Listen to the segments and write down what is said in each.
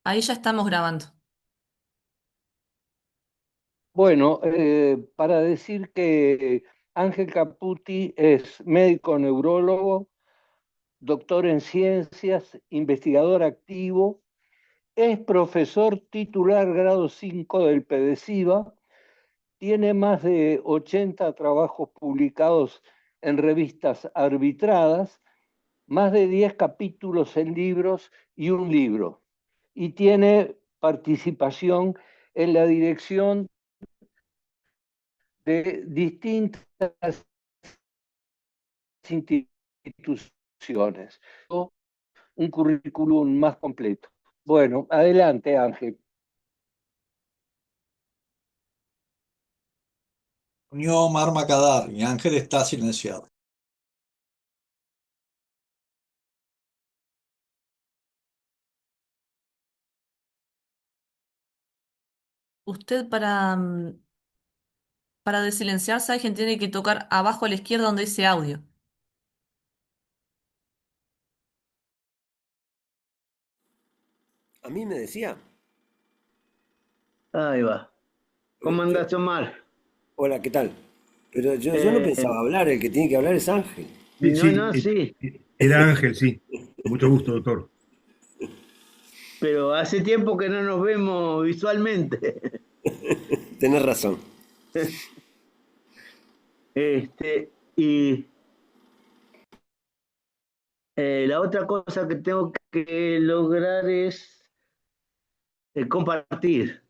Ahí ya estamos grabando. Bueno, para decir que Ángel Caputi es médico neurólogo, doctor en ciencias, investigador activo, es profesor titular grado 5 del PEDESIVA, tiene más de 80 trabajos publicados en revistas arbitradas, más de 10 capítulos en libros y un libro, y tiene participación en la dirección de distintas instituciones. Un currículum más completo. Bueno, adelante, Ángel. Unió Omar Macadar y Ángel está silenciado. Usted para desilenciarse, alguien tiene que tocar abajo a la izquierda donde dice audio. A mí me decía. Ahí va. ¿Cómo Pero- andás, Omar? hola, ¿qué tal? Pero yo no Eh, pensaba hablar, el que tiene que hablar es Ángel. Sí, no, sí, no, sí, era Ángel, sí. Mucho gusto, doctor. pero hace tiempo que no nos vemos visualmente. Tenés razón. Y la otra cosa que tengo que lograr es compartir.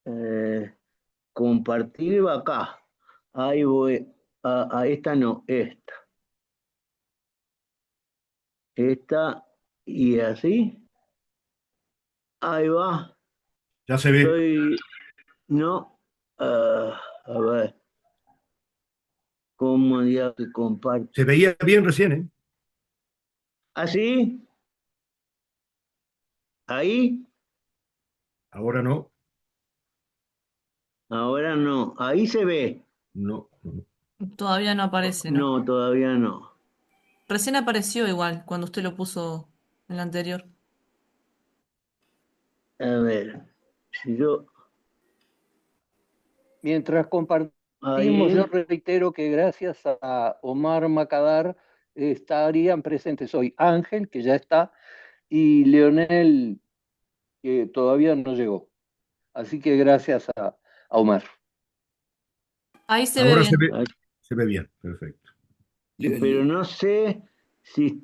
Eh, Compartir va acá. Ahí voy. A esta no, esta. Esta y así. Ahí va. Ya se ve. Estoy. No. A ver. ¿Cómo ya que comparto? Se veía bien recién, ¿eh? ¿Así? ¿Ahí? Ahora no. Ahora no. Ahí se ve. No, no. Todavía no aparece, ¿no? No, todavía no. Recién apareció igual cuando usted lo puso en la anterior. A ver. Si yo. Mientras compartimos, yo Ahí. reitero que gracias a Omar Macadar estarían presentes hoy Ángel, que ya está, y Leonel, que todavía no llegó. Así que gracias a Omar. Ahí se ve Ahora bien. se ve bien. Perfecto. Pero no sé si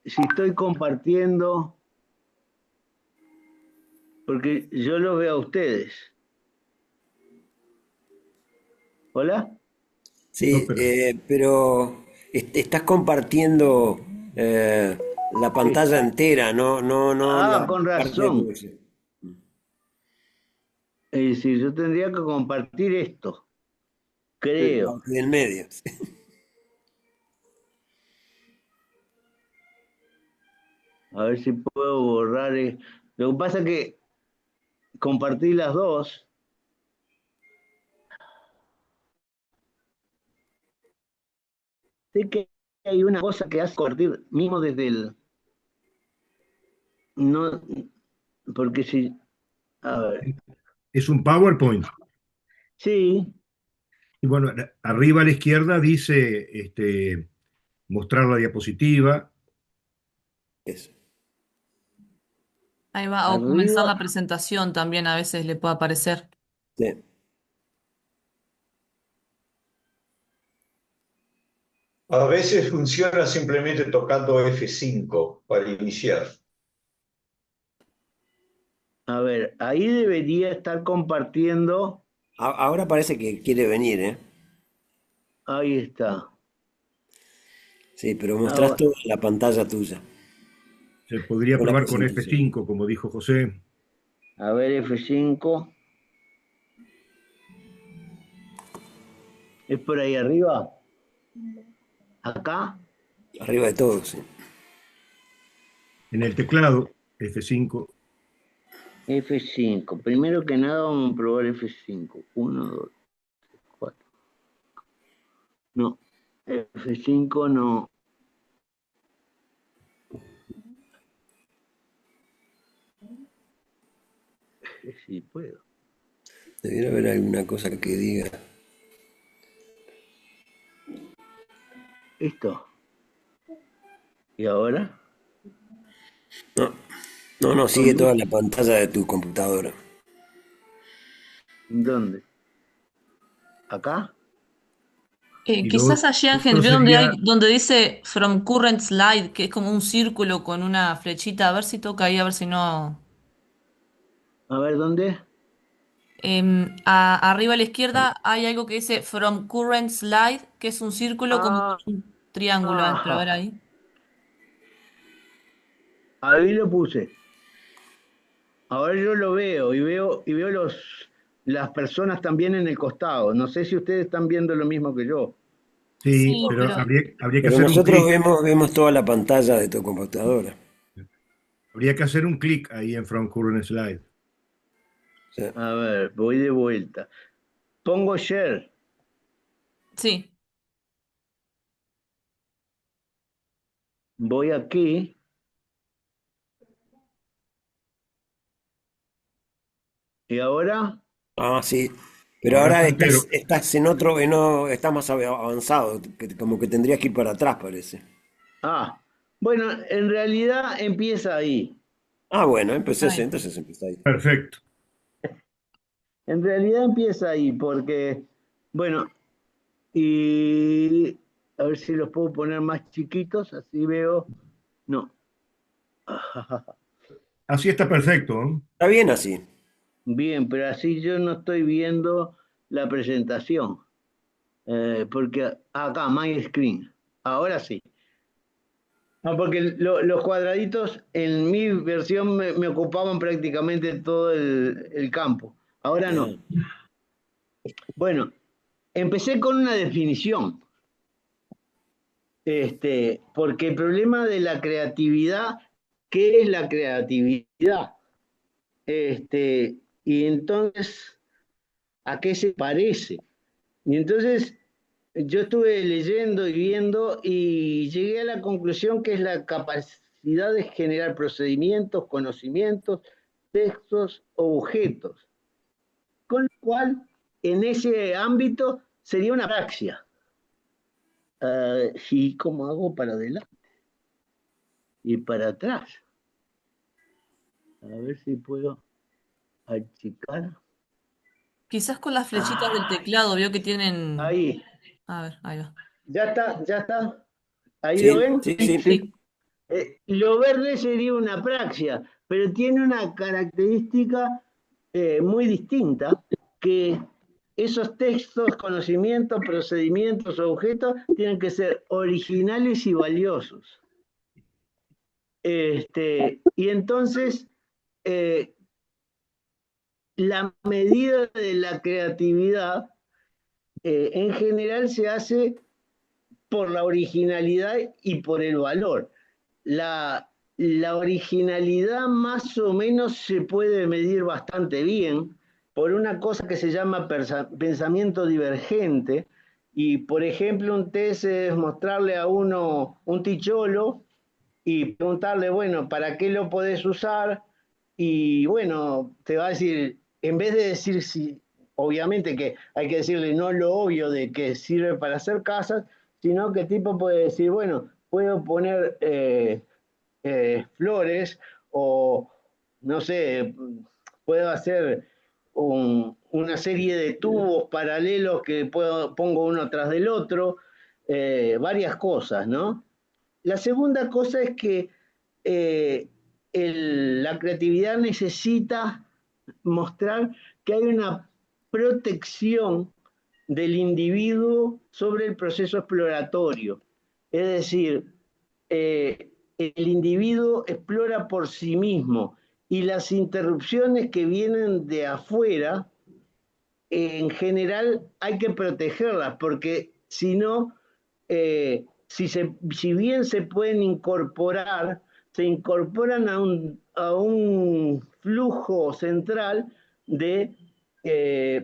estoy compartiendo. Porque yo los veo a ustedes. ¿Hola? No, Sí, pero pero estás compartiendo la Sí. pantalla entera, no Ah, la con parte de razón. tu. Es decir, yo tendría que compartir esto. Sí. Creo. Del medio. A ver si puedo borrar. Lo que pasa es que compartí las dos. Sé que hay una cosa que hace compartir mismo desde el. No, porque si. A ver. es un PowerPoint. Sí, Y bueno, arriba a la izquierda dice mostrar la diapositiva. Eso. Ahí va. O comenzar arriba. la presentación también a veces le puede aparecer. Sí. A veces funciona simplemente tocando F5 para iniciar. A ver, ahí debería estar compartiendo. Ahora parece que quiere venir, ¿eh? Ahí está. Sí, pero mostrás Ahora, toda la pantalla tuya, Se podría toda la probar con presentación. F5, como dijo José. a ver, F5. ¿Es por ahí arriba? ¿Acá? Arriba de todo, sí. En el teclado, F5. F5. Primero que nada vamos a probar F5. 1, 2, 4. No. F5 no. si puedo. Debería haber alguna cosa que diga. Esto. ¿Y ahora? No, no, sigue toda la pantalla de tu computadora. ¿Dónde? ¿Acá? Y Quizás lo allí, Ángel, otro veo sería, donde dice From Current Slide, que es como un círculo con una flechita. A ver si toca ahí, a ver si no. A ver, ¿dónde? Arriba a la izquierda hay algo que dice From Current Slide, que es un círculo como Ah, con un triángulo adentro. A ver ah, ahí. ahí lo puse. Ahora yo lo veo y veo las personas también en el costado. No sé si ustedes están viendo lo mismo que yo. sí, Sí, pero pero habría que Pero hacer un nosotros clic. vemos toda la pantalla de tu computadora. Habría que hacer un clic ahí en From Current Slide. O sea, A ver, voy de vuelta. Pongo share. sí. Voy aquí. Y ahora. sí. Pero Ahora ahora está entero. estás estás más avanzado, como que tendrías que ir para atrás, parece. Ah, bueno, en realidad empieza ahí. Bueno, empecé ese, Ahí. entonces empecé ahí. Perfecto. En realidad empieza ahí porque, bueno, y a ver si los puedo poner más chiquitos, así veo. No. Así está perfecto, ¿no? Está bien así. Bien, pero así yo no estoy viendo la presentación. Porque acá, My Screen. Ahora sí. No, porque los cuadraditos en mi versión me ocupaban prácticamente todo el campo. Ahora no. Ah, Bueno, empecé con una definición. Porque el problema de la creatividad, ¿qué es la creatividad? Y entonces, ¿a qué se parece? Y entonces yo estuve leyendo y viendo y llegué a la conclusión que es la capacidad de generar procedimientos, conocimientos, textos o objetos, con lo cual en ese ámbito sería una praxia. ¿Y cómo hago para adelante y para atrás? A ver si puedo achicar. Quizás con las flechitas del Ah, teclado, veo que tienen. ahí, A ver, ahí va. ya está, ya está. Ahí lo sí, ven. sí, Sí, sí. Sí, sí. Lo verde sería una praxia, pero tiene una característica muy distinta, que esos textos, conocimientos, procedimientos, objetos, tienen que ser originales y valiosos. Y entonces, eh, la medida de la creatividad en general se hace por la originalidad y por el valor. La originalidad más o menos se puede medir bastante bien por una cosa que se llama pensamiento divergente. Y, por ejemplo, un test es mostrarle a uno un ticholo y preguntarle, bueno, ¿para qué lo podés usar? Y bueno, te va a decir, en vez de decir si, obviamente que hay que decirle no lo obvio de que sirve para hacer casas, sino que el tipo puede decir, bueno, puedo poner flores o, no sé, puedo hacer una serie de tubos paralelos que pongo uno tras del otro, varias cosas, ¿no? La segunda cosa es que eh, la creatividad necesita mostrar que hay una protección del individuo sobre el proceso exploratorio. Es decir, el individuo explora por sí mismo y las interrupciones que vienen de afuera, en general hay que protegerlas, porque si no, si bien se pueden incorporar, se incorporan a un flujo central de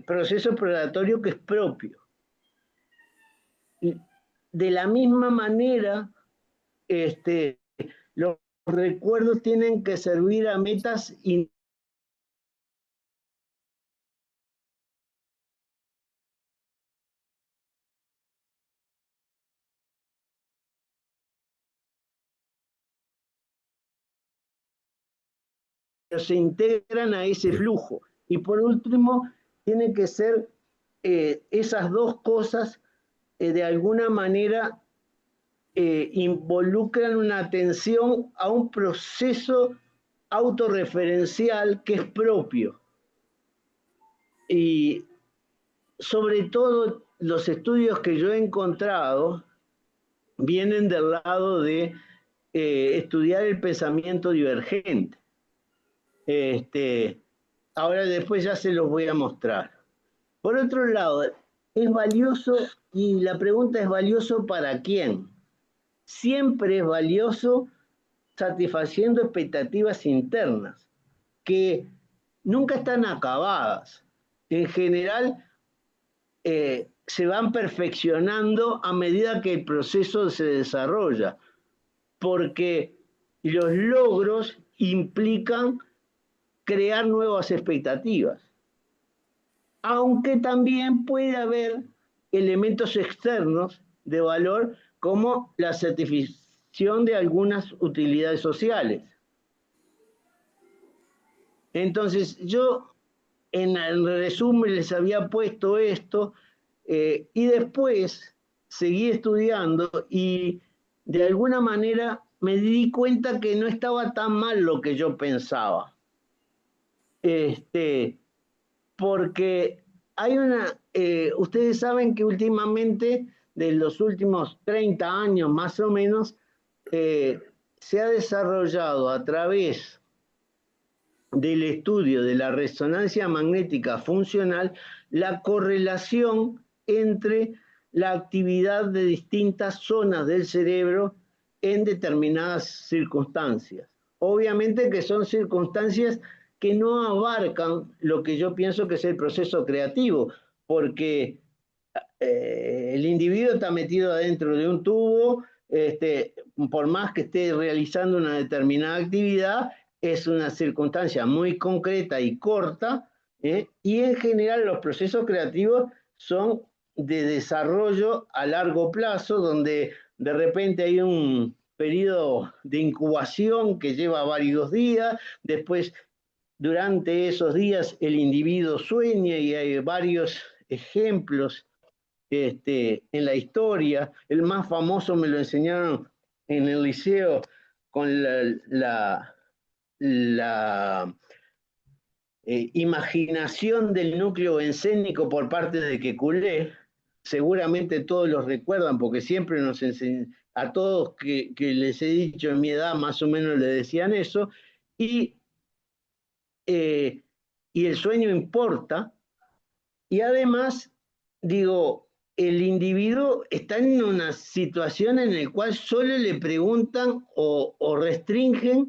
proceso exploratorio que es propio. Y de la misma manera, los recuerdos tienen que servir a metas se integran a ese flujo. Y por último, tiene que ser esas dos cosas de alguna manera involucran una atención a un proceso autorreferencial que es propio. Y sobre todo los estudios que yo he encontrado vienen del lado de estudiar el pensamiento divergente. Ahora después ya se los voy a mostrar. Por otro lado, es valioso, y la pregunta es: ¿valioso para quién? Siempre es valioso satisfaciendo expectativas internas, que nunca están acabadas. En general, se van perfeccionando a medida que el proceso se desarrolla, porque los logros implican crear nuevas expectativas, aunque también puede haber elementos externos de valor como la satisfacción de algunas utilidades sociales. Entonces, yo en el resumen les había puesto esto, y después seguí estudiando y de alguna manera me di cuenta que no estaba tan mal lo que yo pensaba. Porque hay ustedes saben que últimamente, de los últimos 30 años más o menos, se ha desarrollado a través del estudio de la resonancia magnética funcional la correlación entre la actividad de distintas zonas del cerebro en determinadas circunstancias. Obviamente que son circunstancias que no abarcan lo que yo pienso que es el proceso creativo, porque el individuo está metido adentro de un tubo, por más que esté realizando una determinada actividad, es una circunstancia muy concreta y corta, y en general los procesos creativos son de desarrollo a largo plazo, donde de repente hay un periodo de incubación que lleva varios días, después durante esos días el individuo sueña, y hay varios ejemplos en la historia. El más famoso me lo enseñaron en el liceo con la imaginación del núcleo escénico por parte de Kekulé. Seguramente todos los recuerdan, porque siempre nos enseñan, a todos que les he dicho en mi edad más o menos le decían eso, y el sueño importa, y además, digo, el individuo está en una situación en la cual solo le preguntan o restringen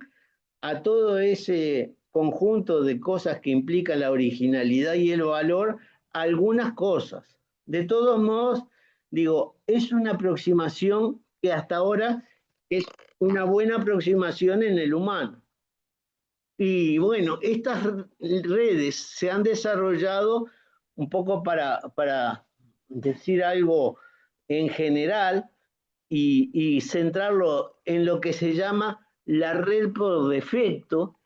a todo ese conjunto de cosas que implica la originalidad y el valor algunas cosas. De todos modos, digo, es una aproximación que hasta ahora es una buena aproximación en el humano. Y bueno, estas redes se han desarrollado un poco para decir algo en general y centrarlo en lo que se llama la red por defecto.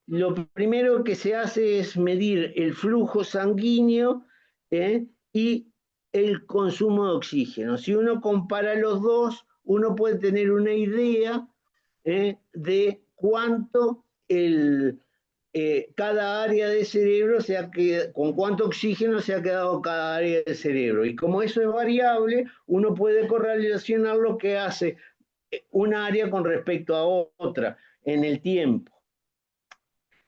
Lo primero que se hace es medir el flujo sanguíneo y el consumo de oxígeno. Si uno compara los dos, uno puede tener una idea de cuánto cada área del cerebro con cuánto oxígeno se ha quedado cada área del cerebro. Y como eso es variable, uno puede correlacionar lo que hace una área con respecto a otra en el tiempo.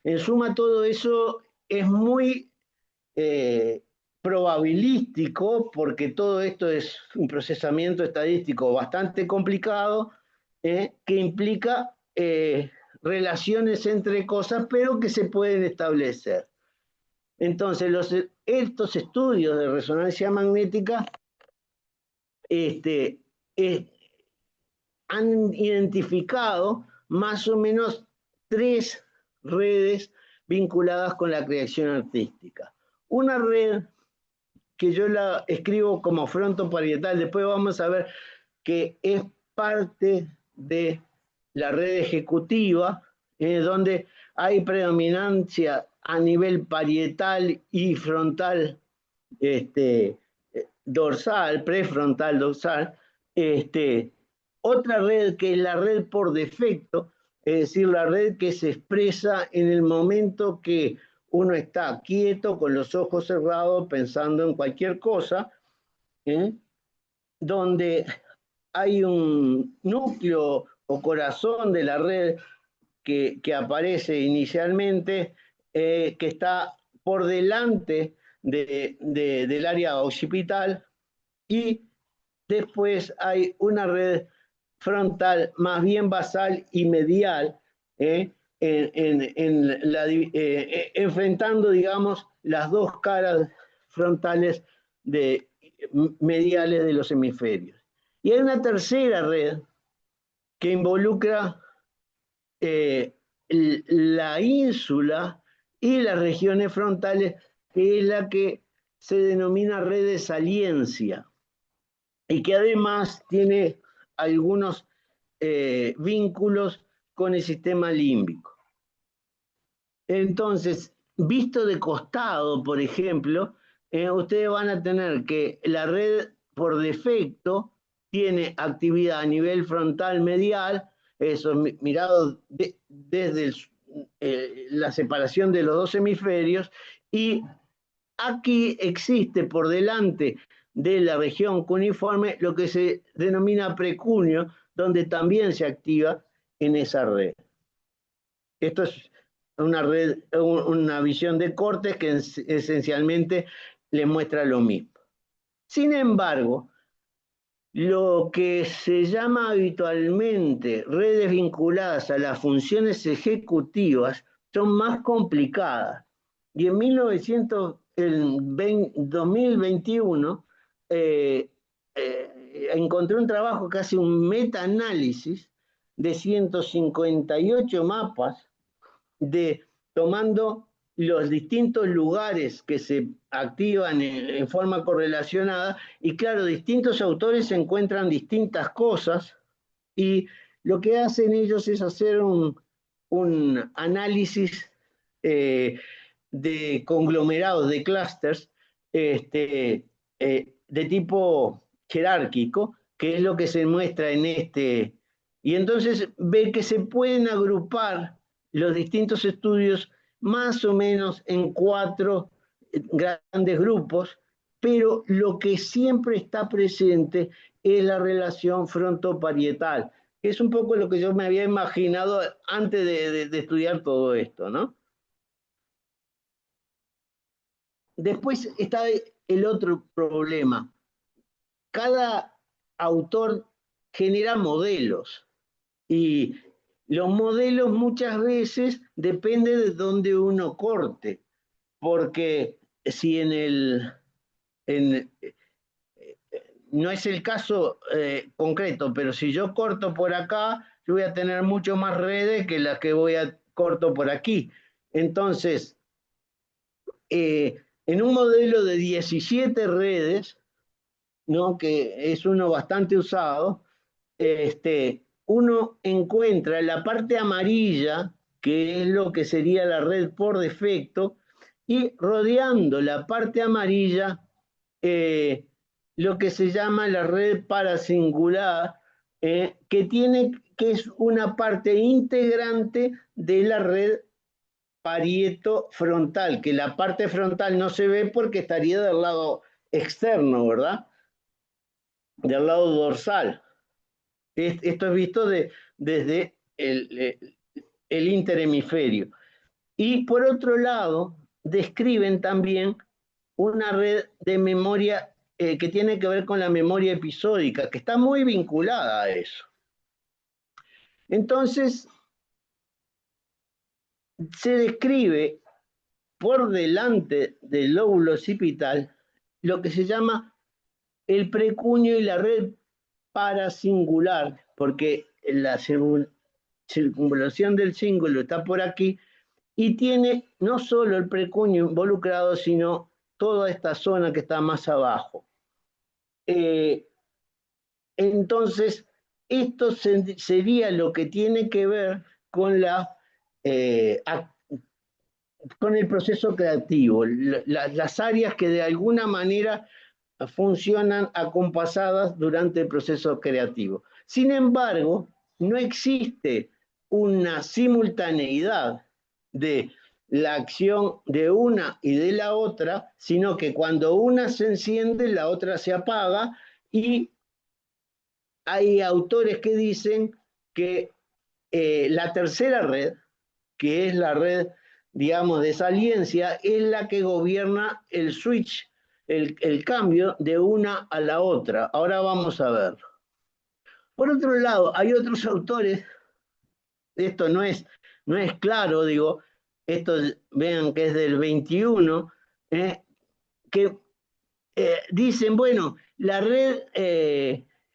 En suma, todo eso es muy probabilístico, porque todo esto es un procesamiento estadístico bastante complicado, que implica relaciones entre cosas, pero que se pueden establecer. Entonces, estos estudios de resonancia magnética han identificado más o menos 3 redes vinculadas con la creación artística. Una red que yo la escribo como frontoparietal, después vamos a ver que es parte de la red ejecutiva, donde hay predominancia a nivel parietal y frontal, dorsal, prefrontal, dorsal. Otra red que es la red por defecto, es decir, la red que se expresa en el momento que uno está quieto, con los ojos cerrados, pensando en cualquier cosa, donde hay un núcleo o corazón de la red que aparece inicialmente, que está por delante del área occipital, y después hay una red frontal más bien basal y medial, enfrentando, digamos, las dos caras frontales mediales de los hemisferios. Y hay una tercera red que involucra la ínsula y las regiones frontales, que es la que se denomina red de saliencia, y que además tiene algunos vínculos con el sistema límbico. Entonces, visto de costado, por ejemplo, ustedes van a tener que la red por defecto tiene actividad a nivel frontal medial, eso mirado desde la separación de los dos hemisferios, y aquí existe por delante de la región cuneiforme lo que se denomina precuneo, donde también se activa en esa red. Esto es una red, una visión de cortes que esencialmente les muestra lo mismo. Sin embargo, lo que se llama habitualmente redes vinculadas a las funciones ejecutivas son más complicadas. Y en 2021 encontré un trabajo que hace un metaanálisis de 158 mapas, tomando los distintos lugares que se activan en forma correlacionada, y claro, distintos autores encuentran distintas cosas, y lo que hacen ellos es hacer un análisis de conglomerados, de clústeres, de tipo jerárquico, que es lo que se muestra en y entonces ve que se pueden agrupar los distintos estudios más o menos en 4 grandes grupos, pero lo que siempre está presente es la relación frontoparietal, que es un poco lo que yo me había imaginado antes de estudiar todo esto, ¿no? Después está el otro problema. Cada autor genera modelos, y los modelos muchas veces dependen de dónde uno corte, porque si no es el caso concreto, pero si yo corto por acá, yo voy a tener mucho más redes que las que corto por aquí. Entonces, en un modelo de 17 redes, ¿no?, que es uno bastante usado, uno encuentra en la parte amarilla, que es lo que sería la red por defecto, y rodeando la parte amarilla, lo que se llama la red parasingular, que es una parte integrante de la red parieto frontal, que la parte frontal no se ve porque estaría del lado externo, ¿verdad? Del lado dorsal. Esto es visto desde el interhemisferio. Y por otro lado, describen también una red de memoria que tiene que ver con la memoria episódica, que está muy vinculada a eso. Entonces, se describe por delante del lóbulo occipital lo que se llama el precuneo y la red parasingular, porque la circunvalación del cíngulo está por aquí, y tiene no solo el precuneo involucrado, sino toda esta zona que está más abajo. Entonces, esto sería lo que tiene que ver con la con el proceso creativo, las áreas que de alguna manera funcionan acompasadas durante el proceso creativo. Sin embargo, no existe una simultaneidad de la acción de una y de la otra, sino que cuando una se enciende, la otra se apaga, y hay autores que dicen que la tercera red, que es la red, digamos, de saliencia, es la que gobierna el switch, el cambio de una a la otra. Ahora vamos a ver. Por otro lado, hay otros autores, esto no es claro, digo, esto vean que es del 21, que dicen, bueno, la red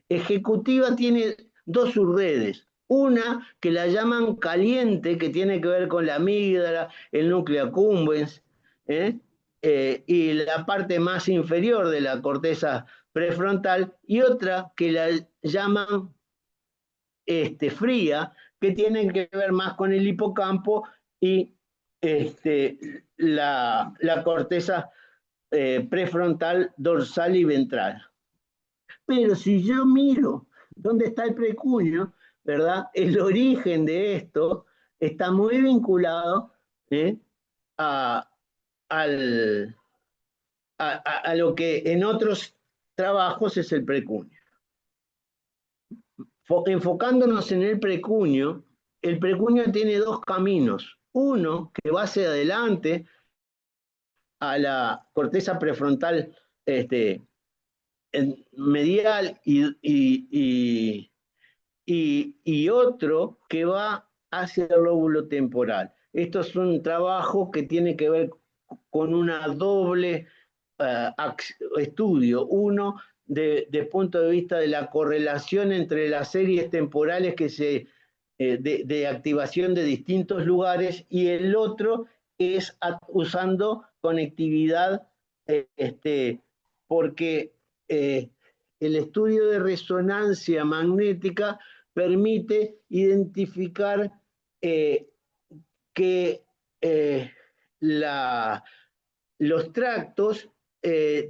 ejecutiva tiene dos subredes. Una que la llaman caliente, que tiene que ver con la amígdala, el núcleo accumbens, y la parte más inferior de la corteza prefrontal, y otra que la llaman fría, que tiene que ver más con el hipocampo y la corteza prefrontal, dorsal y ventral. Pero si yo miro dónde está el precuño, ¿verdad? El origen de esto está muy vinculado a, a lo que en otros trabajos es el precuño. Enfocándonos en el precuño tiene dos caminos. Uno que va hacia adelante a la corteza prefrontal medial y otro que va hacia el lóbulo temporal. Esto es un trabajo que tiene que ver con una doble estudio. Uno, de punto de vista de la correlación entre las series temporales de activación de distintos lugares, y el otro es usando conectividad, porque el estudio de resonancia magnética permite identificar que los tractos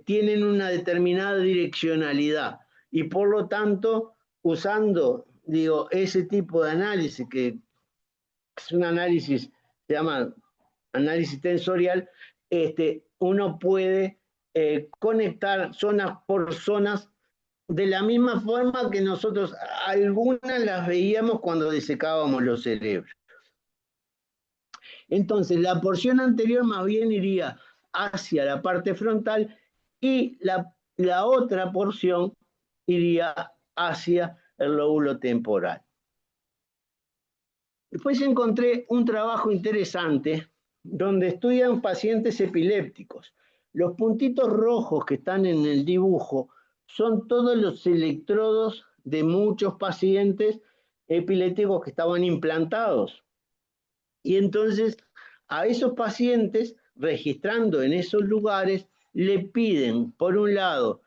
tienen una determinada direccionalidad, y por lo tanto, usando, digo, ese tipo de análisis, que es un análisis, se llama análisis tensorial, uno puede conectar zonas por zonas de la misma forma que nosotros algunas las veíamos cuando disecábamos los cerebros. Entonces, la porción anterior más bien iría hacia la parte frontal, y la otra porción iría hacia el lóbulo temporal. Después encontré un trabajo interesante donde estudian pacientes epilépticos. Los puntitos rojos que están en el dibujo son todos los electrodos de muchos pacientes epilépticos que estaban implantados. Y entonces a esos pacientes, registrando en esos lugares, le piden, por un lado,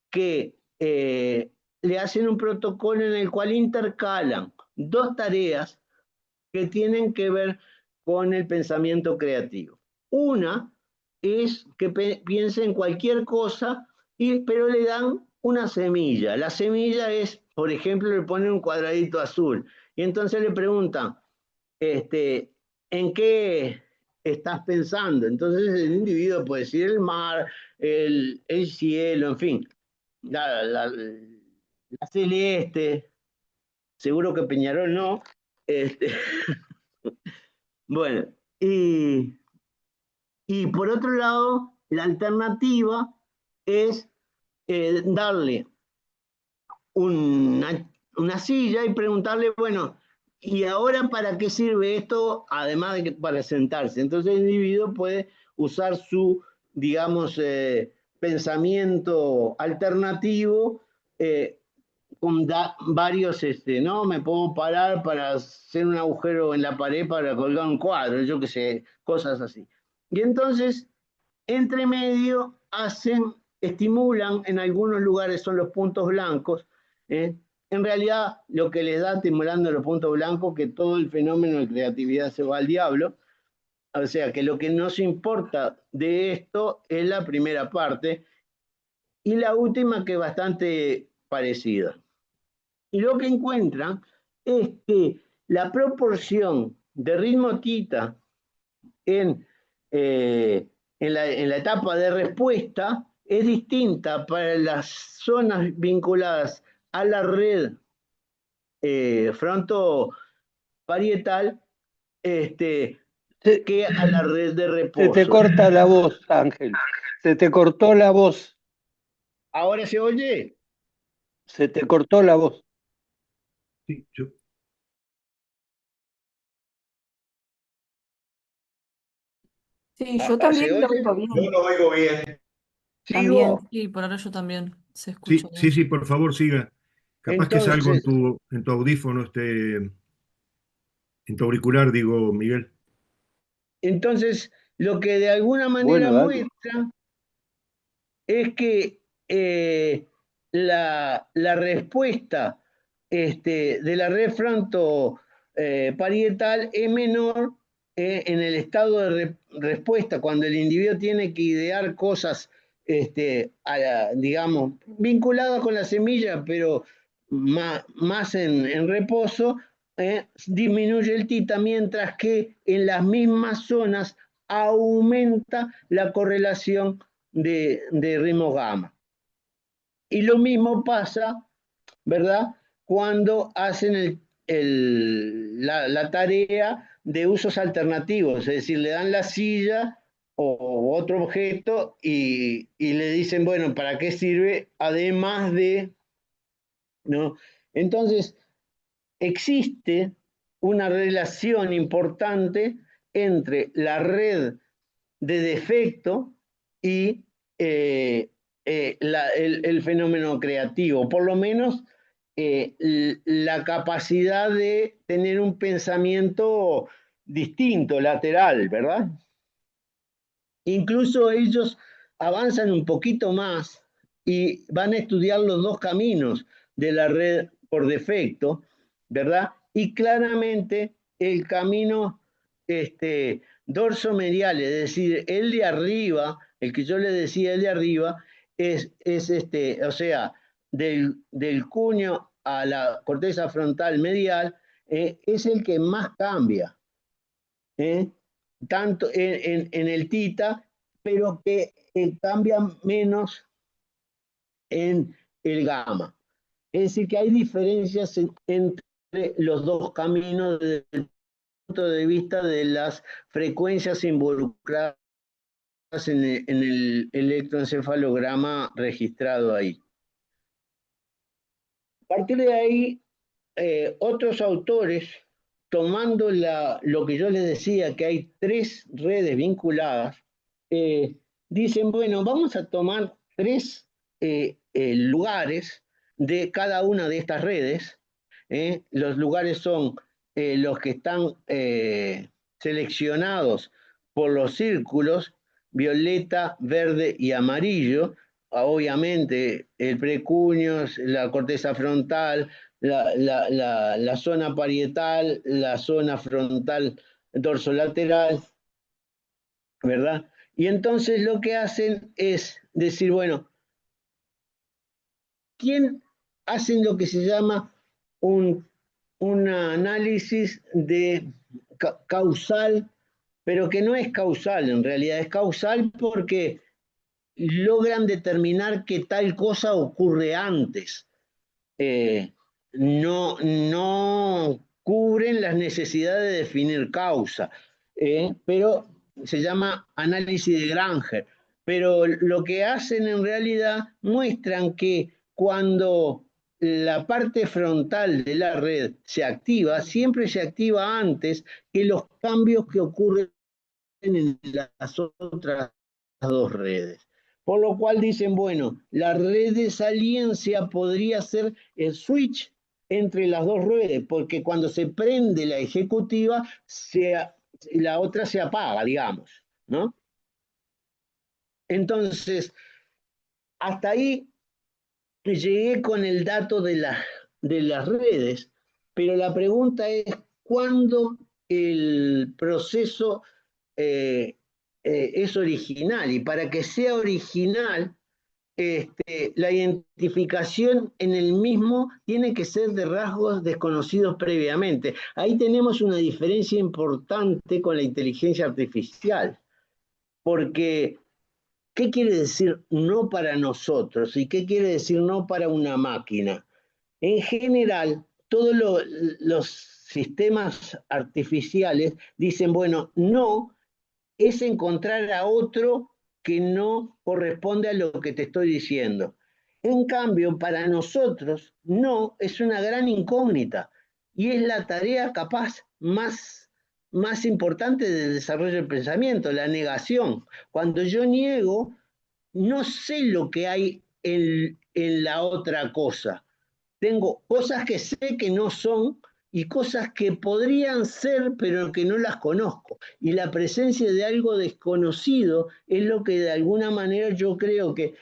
que le hacen un protocolo en el cual intercalan dos tareas que tienen que ver con el pensamiento creativo. Una es que piense en cualquier cosa, pero le dan una semilla. La semilla es, por ejemplo, le ponen un cuadradito azul, y entonces le preguntan, ¿en qué estás pensando? Entonces el individuo puede decir el mar, el cielo, en fin, la celeste. Seguro que Peñarol no. Bueno, y por otro lado, la alternativa es darle una silla y preguntarle, bueno, ¿y ahora para qué sirve esto? Además de que para sentarse. Entonces el individuo puede usar su, digamos, pensamiento alternativo, con varios, ¿no? Me puedo parar para hacer un agujero en la pared para colgar un cuadro, yo qué sé, cosas así. Y entonces, entre medio, estimulan, en algunos lugares son los puntos blancos, en realidad lo que les da timbrando los puntos blancos, que todo el fenómeno de creatividad se va al diablo. O sea que lo que nos importa de esto es la primera parte y la última, que es bastante parecida. Y lo que encuentran es que la proporción de ritmo tita en la etapa de respuesta es distinta para las zonas vinculadas a la red frontoparietal Se, que a la red de se te reposo. corta la voz, Ángel. Se te cortó la voz. ¿Ahora se oye? Se te cortó la voz. Sí, Sí, yo también ¿Se lo oye? oigo Yo bien. no oigo bien. También, ¿Sigo? sí, por ahora yo también se escucha sí, sí, bien. sí, por favor, siga. Capaz que es algo Entonces, en tu audífono, en tu auricular, digo, Miguel. entonces, lo que de alguna manera Bueno, dale. muestra es que la respuesta de la red frontoparietal es menor en el estado de respuesta, cuando el individuo tiene que idear cosas, digamos, vinculadas con la semilla, pero más en reposo, disminuye el tita, mientras que en las mismas zonas aumenta la correlación de ritmo gamma. Y lo mismo pasa, ¿verdad? Cuando hacen la tarea de usos alternativos, es decir, le dan la silla o otro objeto y le dicen, bueno, ¿para qué sirve? Además de, ¿no? Entonces, existe una relación importante entre la red de defecto y el fenómeno creativo, por lo menos la capacidad de tener un pensamiento distinto, lateral, ¿verdad? Incluso ellos avanzan un poquito más y van a estudiar los dos caminos de la red por defecto, ¿verdad? Y claramente el camino dorsomedial, es decir, el de arriba, el que yo le decía, el de arriba, es o sea, del cuño a la corteza frontal medial, es el que más cambia. Tanto en el tita, pero que cambia menos en el gamma. Es decir, que hay diferencias entre los dos caminos desde el punto de vista de las frecuencias involucradas en el electroencefalograma registrado ahí. A partir de ahí, otros autores, tomando lo que yo les decía, que hay tres redes vinculadas, dicen, bueno, vamos a tomar tres lugares de cada una de estas redes. Los lugares son los que están seleccionados por los círculos violeta, verde y amarillo. Obviamente el precuño, la corteza frontal, la zona parietal, la zona frontal dorsolateral, ¿verdad? Y entonces lo que hacen es decir, bueno, ¿quién hacen lo que se llama un análisis de causal, pero que no es causal, en realidad es causal porque logran determinar que tal cosa ocurre antes. No cubren las necesidades de definir causa, pero se llama análisis de Granger. Pero lo que hacen en realidad muestran que cuando la parte frontal de la red se activa, siempre se activa antes que los cambios que ocurren en las otras dos redes. Por lo cual dicen, bueno, la red de saliencia podría ser el switch entre las dos redes, porque cuando se prende la ejecutiva, la otra se apaga, digamos, ¿no? Entonces, hasta ahí llegué con el dato de de las redes, pero la pregunta es cuándo el proceso es original, y para que sea original, la identificación en el mismo tiene que ser de rasgos desconocidos previamente. Ahí tenemos una diferencia importante con la inteligencia artificial, porque ¿qué quiere decir no para nosotros y qué quiere decir no para una máquina? En general, todos los sistemas artificiales dicen, bueno, no es encontrar a otro que no corresponde a lo que te estoy diciendo. En cambio, para nosotros, no es una gran incógnita y es la tarea capaz más importante del desarrollo del pensamiento, la negación. Cuando yo niego, no sé lo que hay en la otra cosa. Tengo cosas que sé que no son y cosas que podrían ser, pero que no las conozco. Y la presencia de algo desconocido es lo que de alguna manera yo creo que,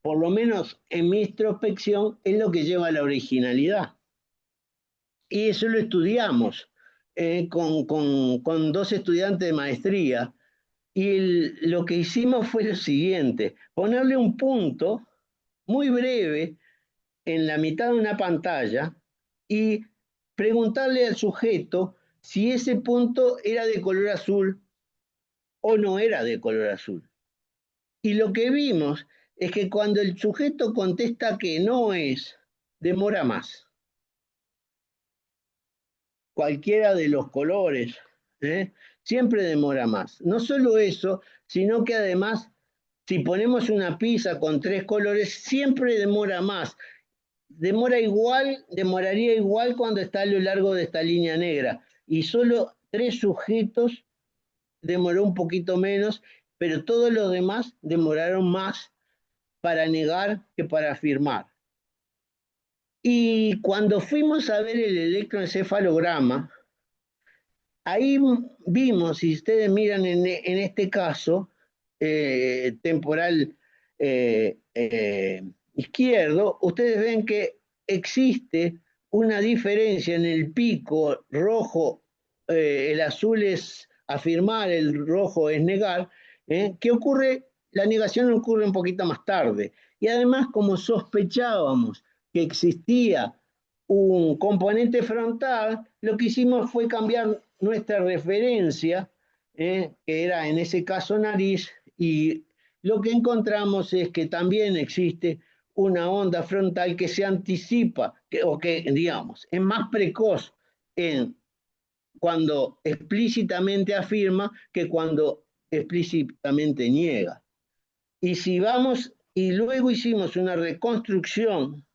por lo menos en mi introspección, es lo que lleva a la originalidad. Y eso lo estudiamos con dos estudiantes de maestría. Y lo que hicimos fue lo siguiente, ponerle un punto muy breve en la mitad de una pantalla y preguntarle al sujeto si ese punto era de color azul o no era de color azul. Y lo que vimos es que cuando el sujeto contesta que no es, demora más. Cualquiera de los colores, siempre demora más. No solo eso, sino que además, si ponemos una pizza con 3 colores, siempre demora más. Demoraría igual cuando está a lo largo de esta línea negra. Y solo 3 sujetos demoró un poquito menos, pero todos los demás demoraron más para negar que para afirmar. Y cuando fuimos a ver el electroencefalograma, ahí vimos, si ustedes miran en este caso, temporal izquierdo, ustedes ven que existe una diferencia en el pico rojo, el azul es afirmar, el rojo es negar, que ocurre, la negación ocurre un poquito más tarde. Y además, como sospechábamos que existía un componente frontal, lo que hicimos fue cambiar nuestra referencia, que era en ese caso nariz, y lo que encontramos es que también existe una onda frontal que se anticipa, o que, digamos, es más precoz cuando explícitamente afirma que cuando explícitamente niega. Y si vamos, y luego hicimos una reconstrucción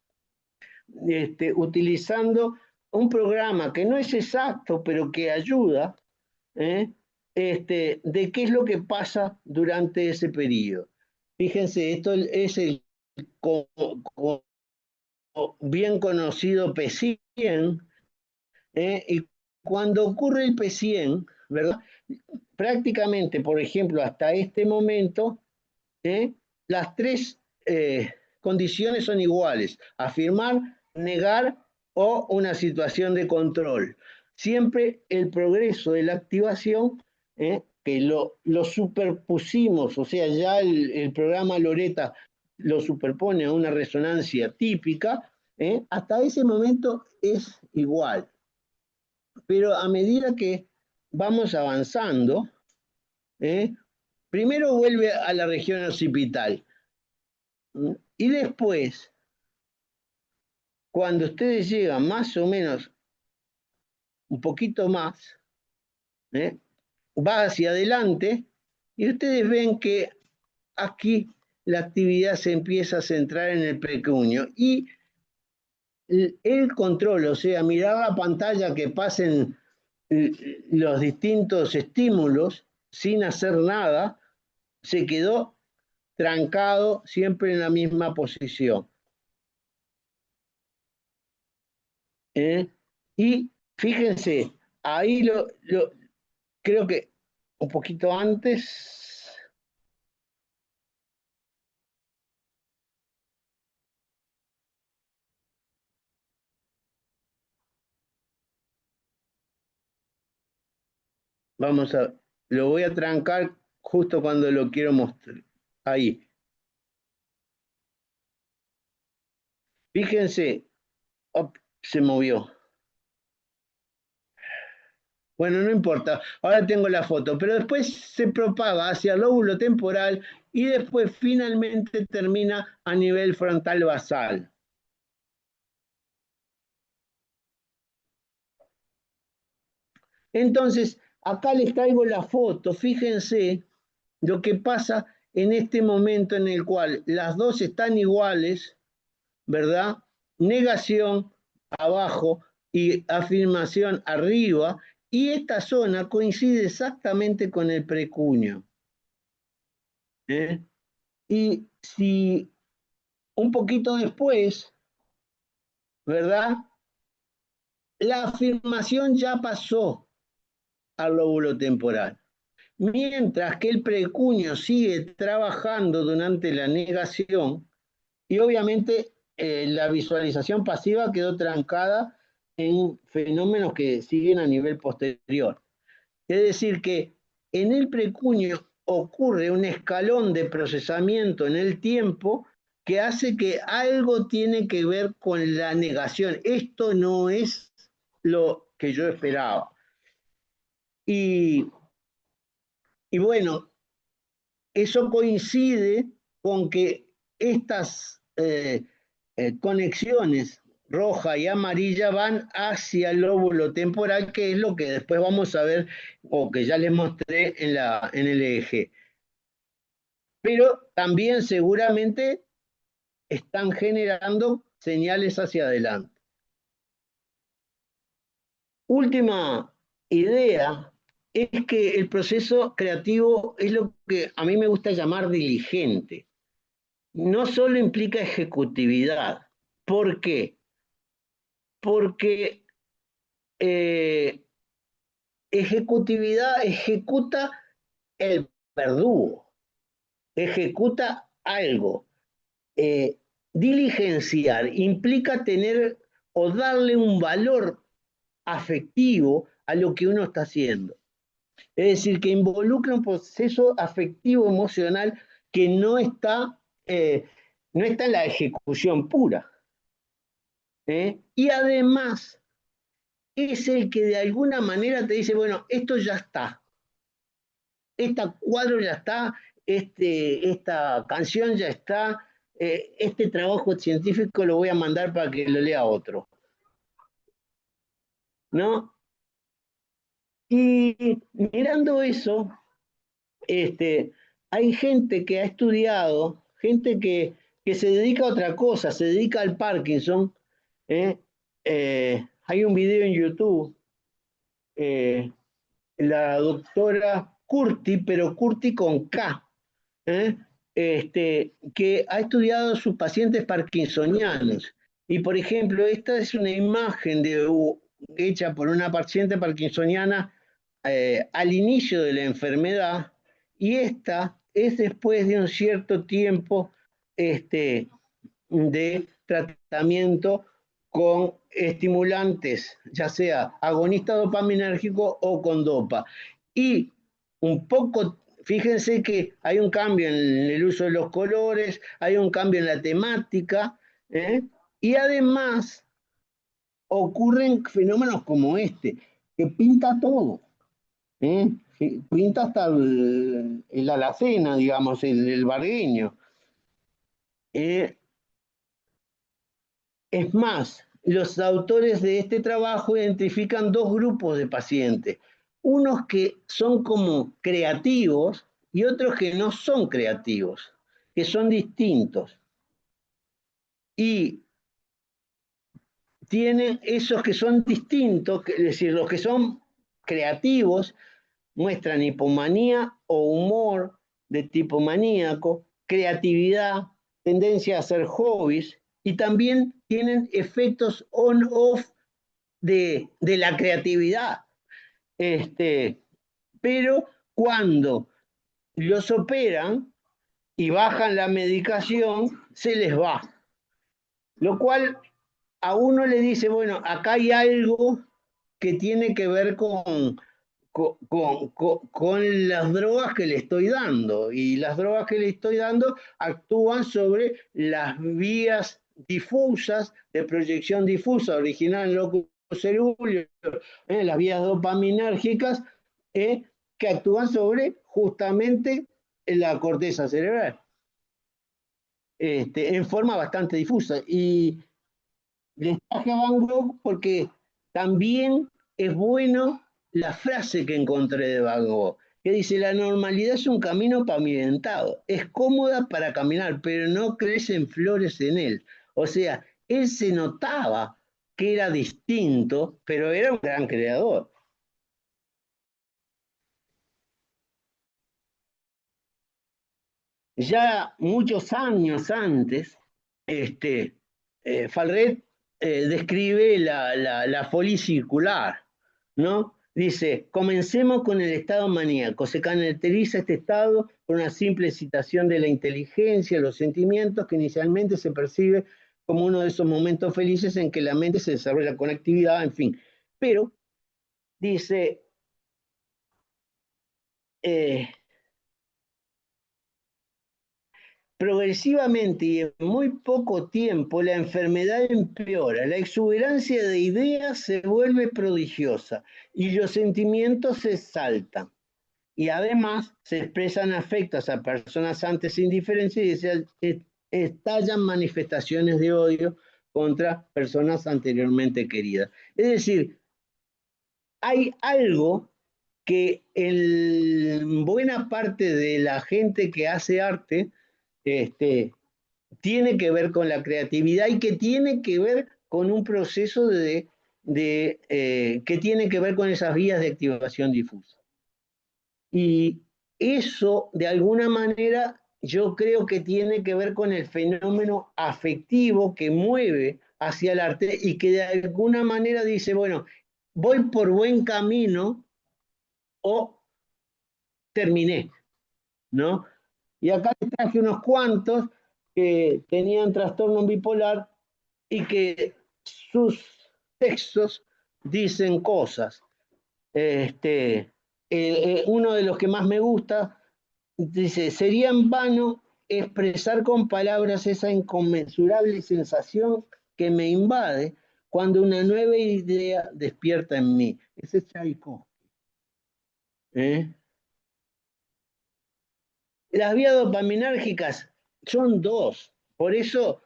utilizando un programa que no es exacto, pero que ayuda, de qué es lo que pasa durante ese periodo. Fíjense, esto es el bien conocido P100, y cuando ocurre el P100, ¿verdad? Prácticamente, por ejemplo, hasta este momento, las 3 condiciones son iguales: afirmar, negar o una situación de control. Siempre el progreso de la activación, que lo superpusimos, o sea, ya el programa Loretta lo superpone a una resonancia típica, hasta ese momento es igual. Pero a medida que vamos avanzando, primero vuelve a la región occipital. Y después, cuando ustedes llegan más o menos un poquito más, va hacia adelante y ustedes ven que aquí la actividad se empieza a centrar en el precuño. Y el control, o sea, mirar la pantalla que pasen los distintos estímulos sin hacer nada, se quedó trancado siempre en la misma posición. Y fíjense, ahí creo que un poquito antes, Vamos a, lo voy a trancar justo cuando lo quiero mostrar. Ahí. Fíjense, se movió. Bueno, no importa, ahora tengo la foto, pero después se propaga hacia el lóbulo temporal y después finalmente termina a nivel frontal basal. Entonces, acá les traigo la foto, fíjense lo que pasa en este momento en el cual las dos están iguales, ¿verdad? Negación abajo y afirmación arriba, y esta zona coincide exactamente con el precuño. ¿Eh? Y si un poquito después, ¿verdad? La afirmación ya pasó al lóbulo temporal, mientras que el precuño sigue trabajando durante la negación y obviamente la visualización pasiva quedó trancada en fenómenos que siguen a nivel posterior. Es decir, que en el precuño ocurre un escalón de procesamiento en el tiempo que hace que algo tiene que ver con la negación. Esto no es lo que yo esperaba. Y bueno, eso coincide con que estas conexiones roja y amarilla van hacia el lóbulo temporal, que es lo que después vamos a ver, o que ya les mostré en el eje. Pero también seguramente están generando señales hacia adelante. Última idea es que el proceso creativo es lo que a mí me gusta llamar diligente. No solo implica ejecutividad. ¿Por qué? Porque ejecutividad ejecuta el verdugo, ejecuta algo. Diligenciar implica tener o darle un valor afectivo a lo que uno está haciendo. Es decir, que involucra un proceso afectivo emocional que no está en la ejecución pura. Y además es el que de alguna manera te dice, bueno, esto ya está, este cuadro ya está, esta canción ya está, este trabajo científico lo voy a mandar para que lo lea otro, ¿no? Y mirando eso, hay gente que ha estudiado, gente que se dedica a otra cosa, se dedica al Parkinson. Hay un video en YouTube, la doctora Curti, pero Curti con K, que ha estudiado sus pacientes parkinsonianos. Y por ejemplo, esta es una imagen hecha por una paciente parkinsoniana al inicio de la enfermedad, y esta es después de un cierto tiempo de tratamiento con estimulantes, ya sea agonista dopaminérgico o con dopa. Y un poco, fíjense que hay un cambio en el uso de los colores, hay un cambio en la temática, y además ocurren fenómenos como este, que pinta todo. Pinta hasta el alacena, digamos, el bargueño. Es más, los autores de este trabajo identifican dos grupos de pacientes, unos que son como creativos y otros que no son creativos, que son distintos. Y tienen esos que son distintos, es decir, los que son creativos muestran hipomanía o humor de tipo maníaco, creatividad, tendencia a hacer hobbies, y también tienen efectos on-off de la creatividad. Pero cuando los operan y bajan la medicación, se les va. Lo cual a uno le dice, bueno, acá hay algo que tiene que ver con con las drogas que le estoy dando. Y las drogas que le estoy dando actúan sobre las vías difusas, de proyección difusa, original en locus cerúleo, las vías dopaminérgicas, que actúan sobre justamente la corteza cerebral, en forma bastante difusa. Y les traje a Van Gogh porque también es bueno la frase que encontré de Van Gogh, que dice: la normalidad es un camino pavimentado, es cómoda para caminar, pero no crecen flores en él. O sea, él se notaba que era distinto, pero era un gran creador. Ya muchos años antes, Falret describe la folie circular, ¿no? Dice: comencemos con el estado maníaco. Se caracteriza este estado por una simple excitación de la inteligencia, los sentimientos, que inicialmente se percibe como uno de esos momentos felices en que la mente se desarrolla con actividad, en fin. Pero, dice, progresivamente y en muy poco tiempo la enfermedad empeora, la exuberancia de ideas se vuelve prodigiosa y los sentimientos se exaltan. Y además se expresan afectos a personas antes indiferentes y estallan manifestaciones de odio contra personas anteriormente queridas. Es decir, hay algo que en buena parte de la gente que hace arte, tiene que ver con la creatividad y que tiene que ver con un proceso que tiene que ver con esas vías de activación difusa. Y eso, de alguna manera, yo creo que tiene que ver con el fenómeno afectivo que mueve hacia el arte y que de alguna manera dice: bueno, voy por buen camino o terminé, ¿no? Y acá les traje unos cuantos que tenían trastorno bipolar y que sus textos dicen cosas. Uno de los que más me gusta dice: sería en vano expresar con palabras esa inconmensurable sensación que me invade cuando una nueva idea despierta en mí. Ese es Tchaikovsky. Las vías dopaminérgicas son dos, por eso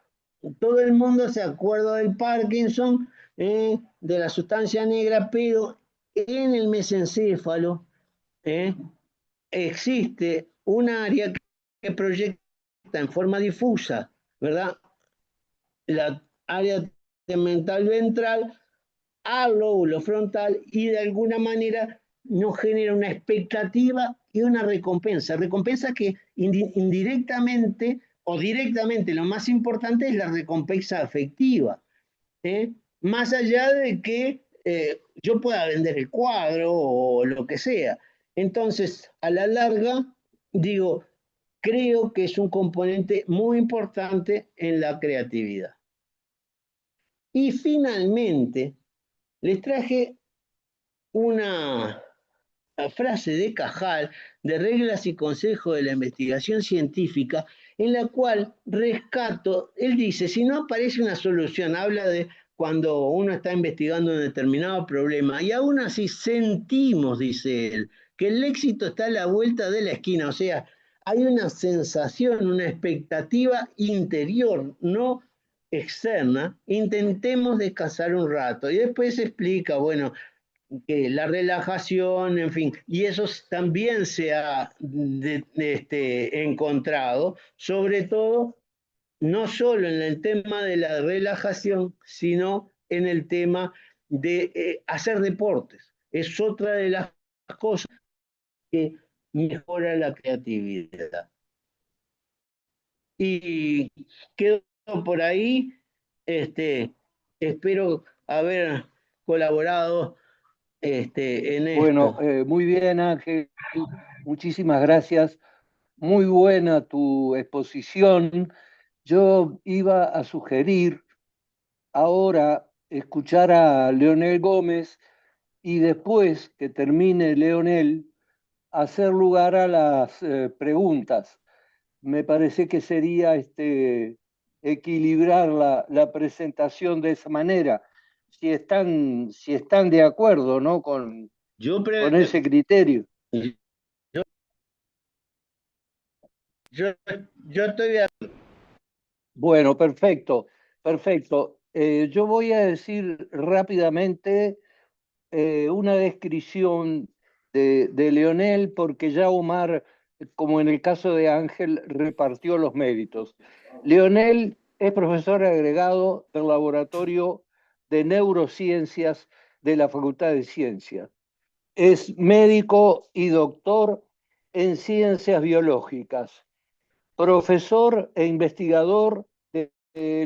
todo el mundo se acuerda del Parkinson, de la sustancia negra, pero en el mesencéfalo existe un área que proyecta en forma difusa, ¿verdad? La área tegmental ventral al lóbulo frontal, y de alguna manera nos genera una expectativa y una recompensa. Recompensa que indirectamente o directamente, lo más importante es la recompensa afectiva. Más allá de que yo pueda vender el cuadro o lo que sea. Entonces, a la larga, digo, creo que es un componente muy importante en la creatividad. Y finalmente, les traje una frase de Cajal, de Reglas y Consejos de la Investigación Científica, en la cual rescato, él dice: si no aparece una solución, habla de cuando uno está investigando un determinado problema, y aún así sentimos, dice él, que el éxito está a la vuelta de la esquina, o sea, hay una sensación, una expectativa interior, no externa, intentemos descansar un rato. Y después se explica, bueno, que la relajación, en fin, y eso también se ha encontrado, sobre todo, no solo en el tema de la relajación, sino en el tema de hacer deportes. Es otra de las cosas que mejora la creatividad. Y quedo por ahí, espero haber colaborado en Bueno, esto. muy bien, Ángel. Muchísimas gracias. Muy buena tu exposición. Yo iba a sugerir ahora escuchar a Leonel Gómez, y después que termine Leonel, hacer lugar a las preguntas. Me parece que sería equilibrar la presentación de esa manera, si están de acuerdo, ¿no? Yo, con pre- ese criterio. yo, yo, yo estoy de acuerdo. Bueno, perfecto, perfecto. Yo voy a decir rápidamente una descripción de Leonel, porque ya Omar, como en el caso de Ángel, repartió los méritos. Leonel es profesor agregado del Laboratorio de Neurociencias de la Facultad de Ciencias. Es médico y doctor en ciencias biológicas, profesor e investigador de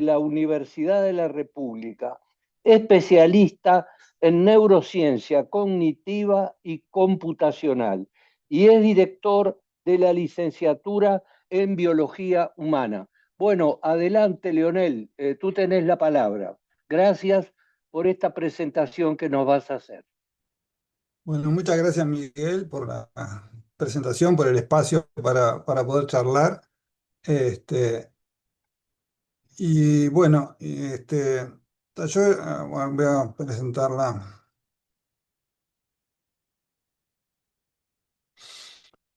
la Universidad de la República, especialista en neurociencia cognitiva y computacional, y es director de la licenciatura en biología humana. Bueno, adelante, Leonel, tú tenés la palabra. Gracias por esta presentación que nos vas a hacer. Bueno, muchas gracias, Miguel, por la presentación, por el espacio para poder charlar. Este, y bueno, yo bueno, voy a presentarla.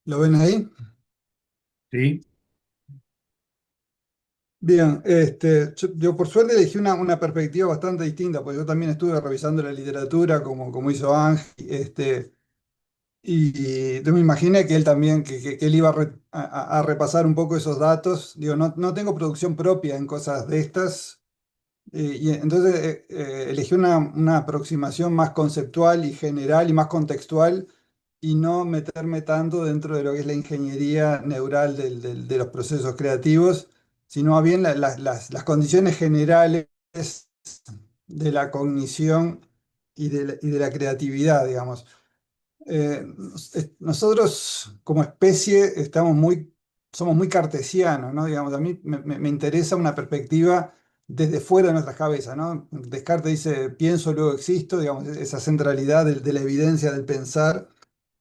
¿Lo ven ahí? ¿Sí? Bien, yo por suerte elegí una perspectiva bastante distinta, porque yo también estuve revisando la literatura como hizo Ángel, y yo me imaginé que él también, que él iba a repasar un poco esos datos. Digo, no tengo producción propia en cosas de estas, y entonces elegí una aproximación más conceptual y general y más contextual, y no meterme tanto dentro de lo que es la ingeniería neural de los procesos creativos, sino más bien las condiciones generales de la cognición y de la creatividad, digamos. Nosotros como especie somos muy cartesianos, ¿no? Digamos, a mí me interesa una perspectiva desde fuera de nuestras cabezas, ¿no? Descartes dice, pienso, luego existo, digamos, esa centralidad de la evidencia del pensar,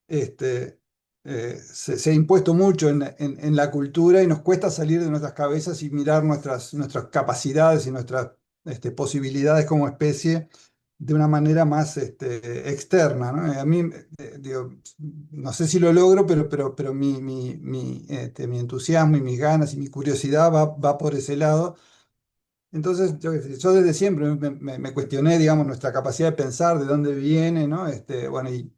este, se ha impuesto mucho en la cultura, y nos cuesta salir de nuestras cabezas y mirar nuestras capacidades y nuestras posibilidades como especie de una manera más externa, ¿no? A mí, digo, no sé si lo logro, pero mi entusiasmo y mis ganas y mi curiosidad va por ese lado. Entonces, yo desde siempre me cuestioné, digamos, nuestra capacidad de pensar, de dónde viene, ¿no? Bueno, y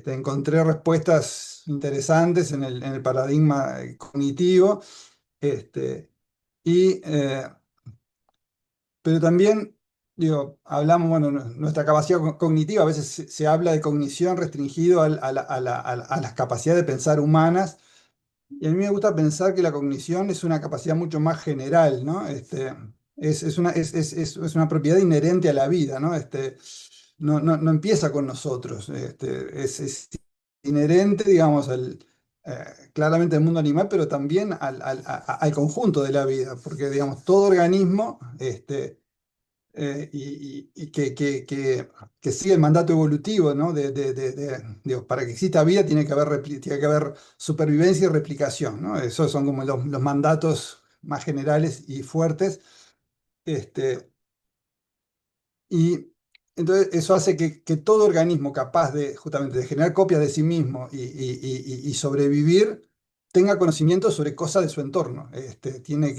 encontré respuestas interesantes en el paradigma cognitivo, este, y, pero también, digo, hablamos, bueno, nuestra capacidad cognitiva, a veces se habla de cognición restringido a las capacidades de pensar humanas, y a mí me gusta pensar que la cognición es una capacidad mucho más general, ¿no? Es una propiedad inherente a la vida, ¿no? No empieza con nosotros, es inherente, digamos, claramente al mundo animal, pero también al conjunto de la vida, porque, digamos, todo organismo, y que sigue el mandato evolutivo, ¿no? Digo, para que exista vida tiene que haber supervivencia y replicación, ¿no? Esos son como los mandatos más generales y fuertes. Y entonces eso hace que todo organismo capaz justamente de generar copias de sí mismo y sobrevivir tenga conocimiento sobre cosas de su entorno. Tiene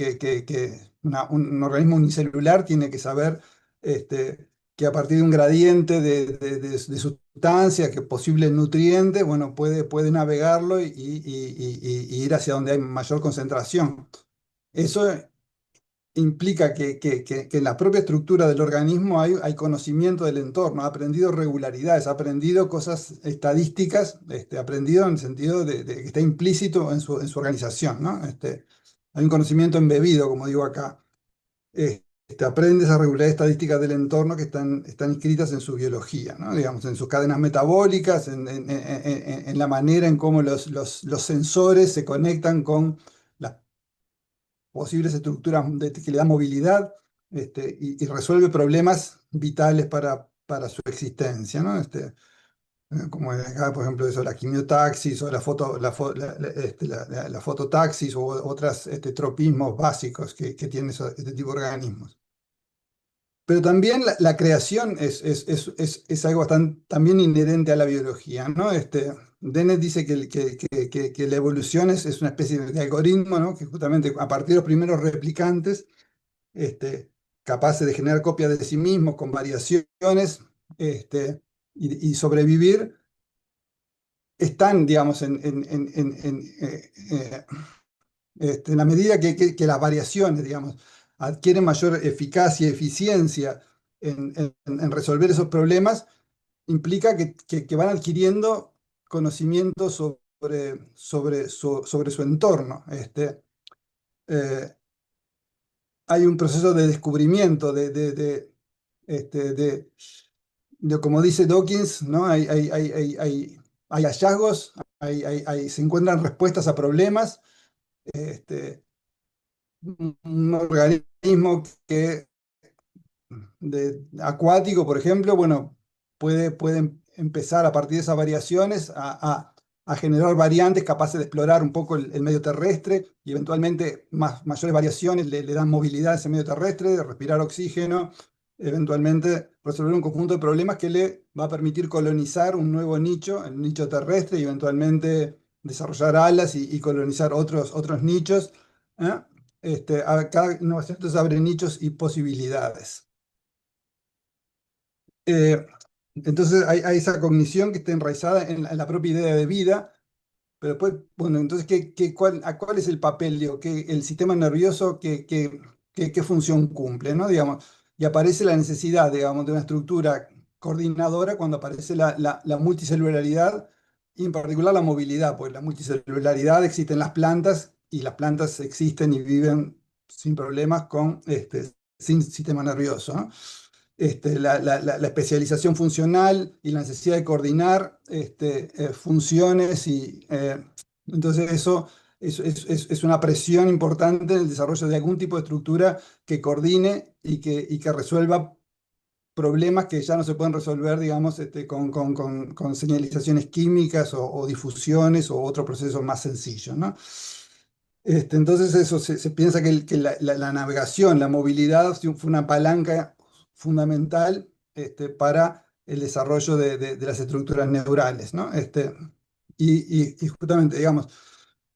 un organismo unicelular tiene que saber que a partir de un gradiente de sustancia, que posible nutriente, bueno, puede navegarlo y ir hacia donde hay mayor concentración. Eso implica que en la propia estructura del organismo hay conocimiento del entorno, ha aprendido regularidades, ha aprendido cosas estadísticas, aprendido en el sentido de que está implícito en su organización, ¿no? Hay un conocimiento embebido, como digo acá. Aprende esas regularidades estadísticas del entorno que están inscritas en su biología, ¿no? Digamos, en sus cadenas metabólicas, en la manera en cómo los sensores se conectan con las posibles estructuras que le dan movilidad, y resuelve problemas vitales para su existencia, ¿no? Como acá, por ejemplo, eso, la quimiotaxis o la fototaxis u otros tropismos básicos que tienen este tipo de organismos. Pero también la creación es algo también inherente a la biología, ¿no? Dennett dice que la evolución es una especie de algoritmo, ¿no? Que justamente a partir de los primeros replicantes, capaces de generar copias de sí mismos con variaciones, y sobrevivir, están, digamos, en la medida que las variaciones, digamos, adquieren mayor eficacia y eficiencia en resolver esos problemas, implica que van adquiriendo conocimiento sobre su entorno. Hay un proceso de descubrimiento como dice Dawkins, ¿no? Hay hallazgos, se encuentran respuestas a problemas. Un organismo acuático, por ejemplo, bueno, puede empezar a partir de esas variaciones a generar variantes capaces de explorar un poco el medio terrestre y eventualmente mayores variaciones le dan movilidad a ese medio terrestre, de respirar oxígeno, eventualmente resolver un conjunto de problemas que le va a permitir colonizar un nuevo nicho, el nicho terrestre, y eventualmente desarrollar alas y colonizar otros nichos. ¿Eh? Cada innovación entonces abre nichos y posibilidades. Entonces hay esa cognición que está enraizada en la propia idea de vida, pero después, bueno, entonces, ¿cuál es el papel, digo, el sistema nervioso, qué función cumple, ¿no? Digamos, y aparece la necesidad, digamos, de una estructura coordinadora cuando aparece la multicelularidad y en particular la movilidad, pues la multicelularidad existe en las plantas y las plantas existen y viven sin problemas sin sistema nervioso, ¿no? La especialización funcional y la necesidad de coordinar funciones entonces eso es una presión importante en el desarrollo de algún tipo de estructura que coordine y que resuelva problemas que ya no se pueden resolver, digamos, con señalizaciones químicas o difusiones o otros procesos más sencillos, ¿no? Entonces eso se piensa que la navegación, la movilidad fue una palanca fundamental para el desarrollo de las estructuras neurales, ¿no? Y justamente, digamos,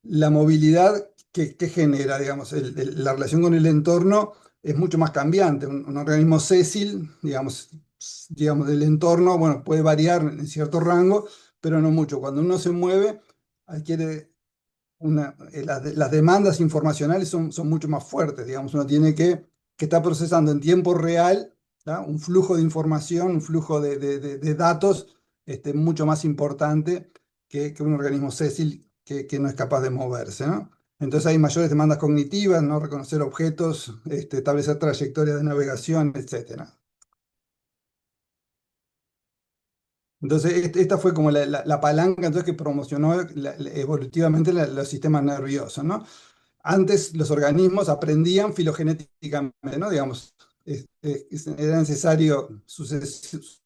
la movilidad que genera, digamos, la relación con el entorno es mucho más cambiante. Un organismo sésil, digamos, del entorno, bueno, puede variar en cierto rango, pero no mucho. Cuando uno se mueve, adquiere las demandas informacionales son mucho más fuertes, digamos, uno tiene que estar procesando en tiempo real, ¿tá? Un flujo de información, un flujo de datos mucho más importante que un organismo sésil que no es capaz de moverse, ¿no? Entonces hay mayores demandas cognitivas, ¿no? Reconocer objetos, establecer trayectorias de navegación, etcétera. Entonces, esta fue como la palanca entonces, que promocionó evolutivamente los sistemas nerviosos, ¿no? Antes los organismos aprendían filogenéticamente, ¿no? Digamos, era necesario sucesivas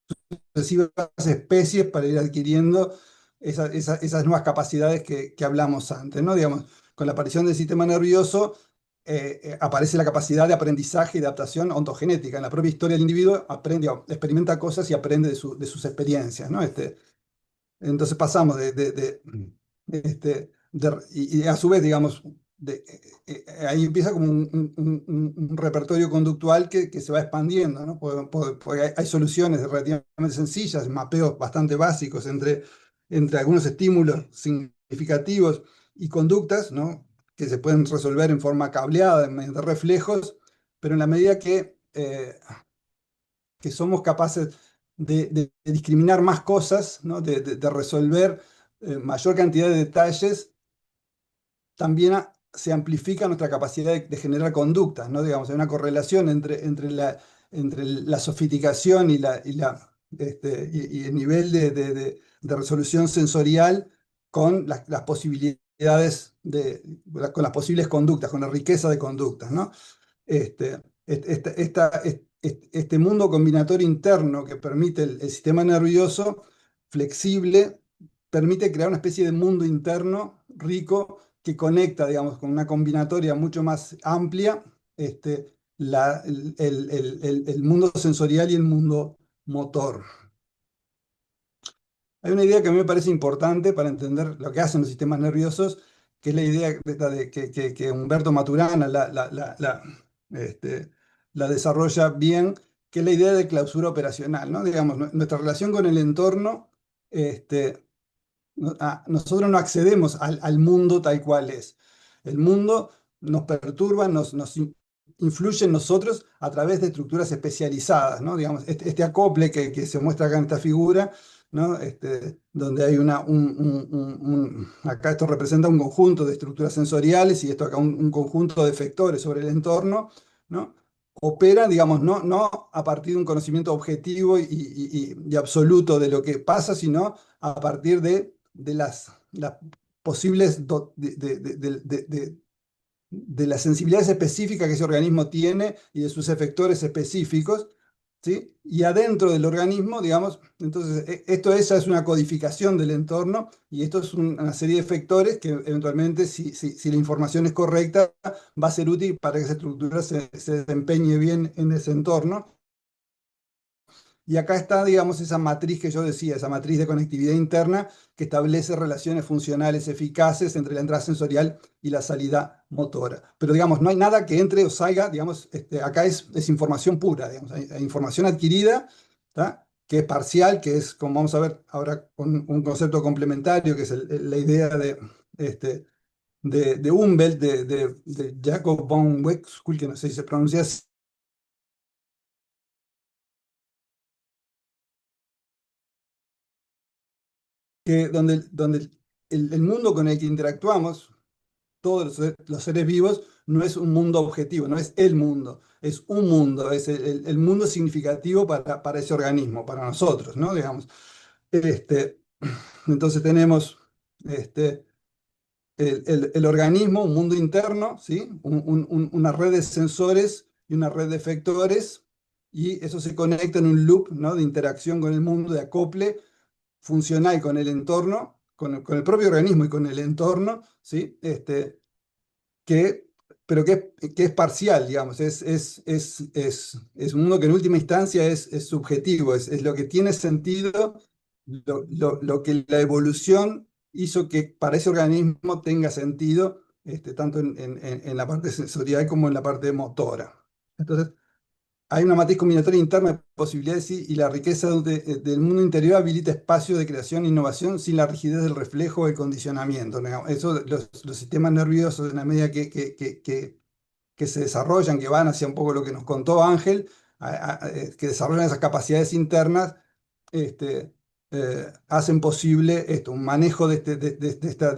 especies para ir adquiriendo esas nuevas capacidades que hablamos antes, ¿no? Digamos, con la aparición del sistema nervioso aparece la capacidad de aprendizaje y de adaptación ontogenética. En la propia historia del individuo aprende, experimenta cosas y aprende de sus experiencias, ¿no? Entonces pasamos y a su vez, digamos, ahí empieza como un repertorio conductual que se va expandiendo, ¿no? Porque hay soluciones relativamente sencillas, mapeos bastante básicos entre algunos estímulos significativos y conductas, ¿no? Que se pueden resolver en forma cableada, mediante reflejos, pero en la medida que somos capaces de discriminar más cosas, ¿no? De resolver mayor cantidad de detalles, también se amplifica nuestra capacidad de generar conductas, ¿no? Digamos, hay una correlación entre la sofisticación y el nivel de resolución sensorial con las posibilidades con las posibles conductas, con la riqueza de conductas, ¿no? este mundo combinatorio interno que permite el sistema nervioso flexible, permite crear una especie de mundo interno rico que conecta, digamos, con una combinatoria mucho más amplia, el mundo sensorial y el mundo motor. Hay una idea que a mí me parece importante para entender lo que hacen los sistemas nerviosos, que es la idea que Humberto Maturana la desarrolla bien, que es la idea de clausura operacional, ¿no? Digamos, nuestra relación con el entorno, nosotros no accedemos al mundo tal cual es. El mundo nos perturba, nos influye en nosotros a través de estructuras especializadas, ¿no? Digamos, este acople que se muestra acá en esta figura, ¿no? Donde hay acá esto representa un conjunto de estructuras sensoriales y esto acá un conjunto de efectores sobre el entorno, ¿no? Opera, digamos, no a partir de un conocimiento objetivo y absoluto de lo que pasa, sino a partir de las posibles de las sensibilidades específicas que ese organismo tiene y de sus efectores específicos, ¿sí? Y adentro del organismo, digamos, entonces esa es una codificación del entorno y esto es una serie de efectores que eventualmente, si la información es correcta, va a ser útil para que esa estructura se desempeñe bien en ese entorno. Y acá está, digamos, esa matriz que yo decía, esa matriz de conectividad interna que establece relaciones funcionales eficaces entre la entrada sensorial y la salida motora. Pero, digamos, no hay nada que entre o salga, digamos, acá es información pura, digamos, hay información adquirida, ¿tá? Que es parcial, que es, como vamos a ver ahora, con un concepto complementario, que es la idea de Humboldt, de Jacob von Wexkull, que no sé si se pronuncia así, donde el mundo con el que interactuamos, todos los seres vivos, no es un mundo objetivo, no es el mundo, es un mundo, es el mundo significativo para ese organismo, para nosotros, ¿no? Digamos. Entonces tenemos el organismo, un mundo interno, ¿sí? Una red de sensores y una red de efectores, y eso se conecta en un loop, ¿no? De interacción con el mundo, de acople funcional con el entorno, con el propio organismo y con el entorno, ¿sí? Pero que es parcial, digamos, es un mundo que en última instancia es subjetivo, es lo que tiene sentido, lo que la evolución hizo que para ese organismo tenga sentido, tanto en la parte sensorial como en la parte motora. Entonces, hay una matriz combinatoria interna de posibilidades y la riqueza del mundo interior habilita espacios de creación e innovación sin la rigidez del reflejo o el condicionamiento, ¿no? Eso, los sistemas nerviosos, en la medida que se desarrollan, que van hacia un poco lo que nos contó Ángel, que desarrollan esas capacidades internas, hacen posible un manejo de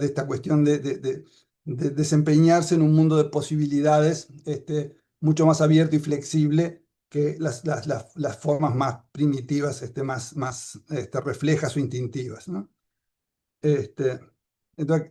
esta cuestión de desempeñarse en un mundo de posibilidades mucho más abierto y flexible que las formas más primitivas, más reflejas o instintivas, ¿no? Entonces,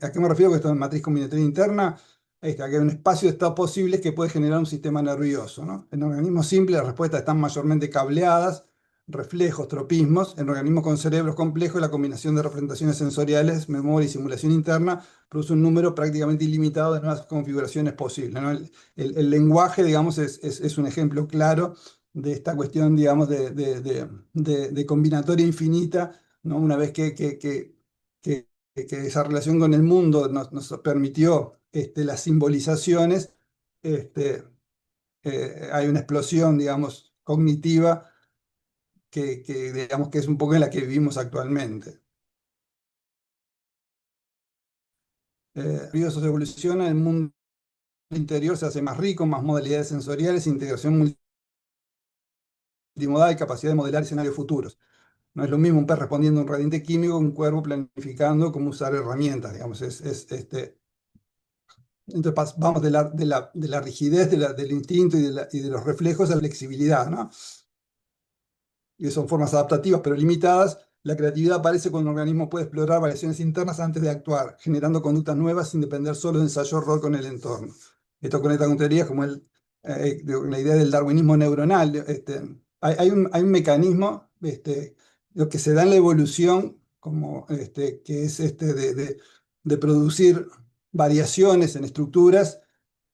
¿a qué me refiero con esto de matriz combinatoria interna? Aquí hay un espacio de estados posibles que puede generar un sistema nervioso, ¿no? En organismos simples las respuestas están mayormente cableadas, reflejos, tropismos. En organismos con cerebros complejos la combinación de representaciones sensoriales, memoria y simulación interna produce un número prácticamente ilimitado de nuevas configuraciones posibles, ¿no? El lenguaje, digamos, es un ejemplo claro de esta cuestión, digamos, de combinatoria infinita, ¿no? Una vez que esa relación con el mundo nos permitió las simbolizaciones, hay una explosión, digamos, cognitiva digamos que es un poco en la que vivimos actualmente. Ríos evoluciona, el mundo interior se hace más rico, más modalidades sensoriales, integración multimodal y capacidad de modelar escenarios futuros. No es lo mismo un pez respondiendo a un radiante químico, un cuervo planificando cómo usar herramientas, digamos. Entonces vamos de la rigidez del instinto y de los reflejos a la flexibilidad, ¿no? Y son formas adaptativas pero limitadas. La creatividad aparece cuando un organismo puede explorar variaciones internas antes de actuar, generando conductas nuevas sin depender solo de ensayo rol con el entorno. Esto conecta con teorías como el la idea del darwinismo neuronal. Hay un mecanismo lo que se da en la evolución, como, que es de producir variaciones en estructuras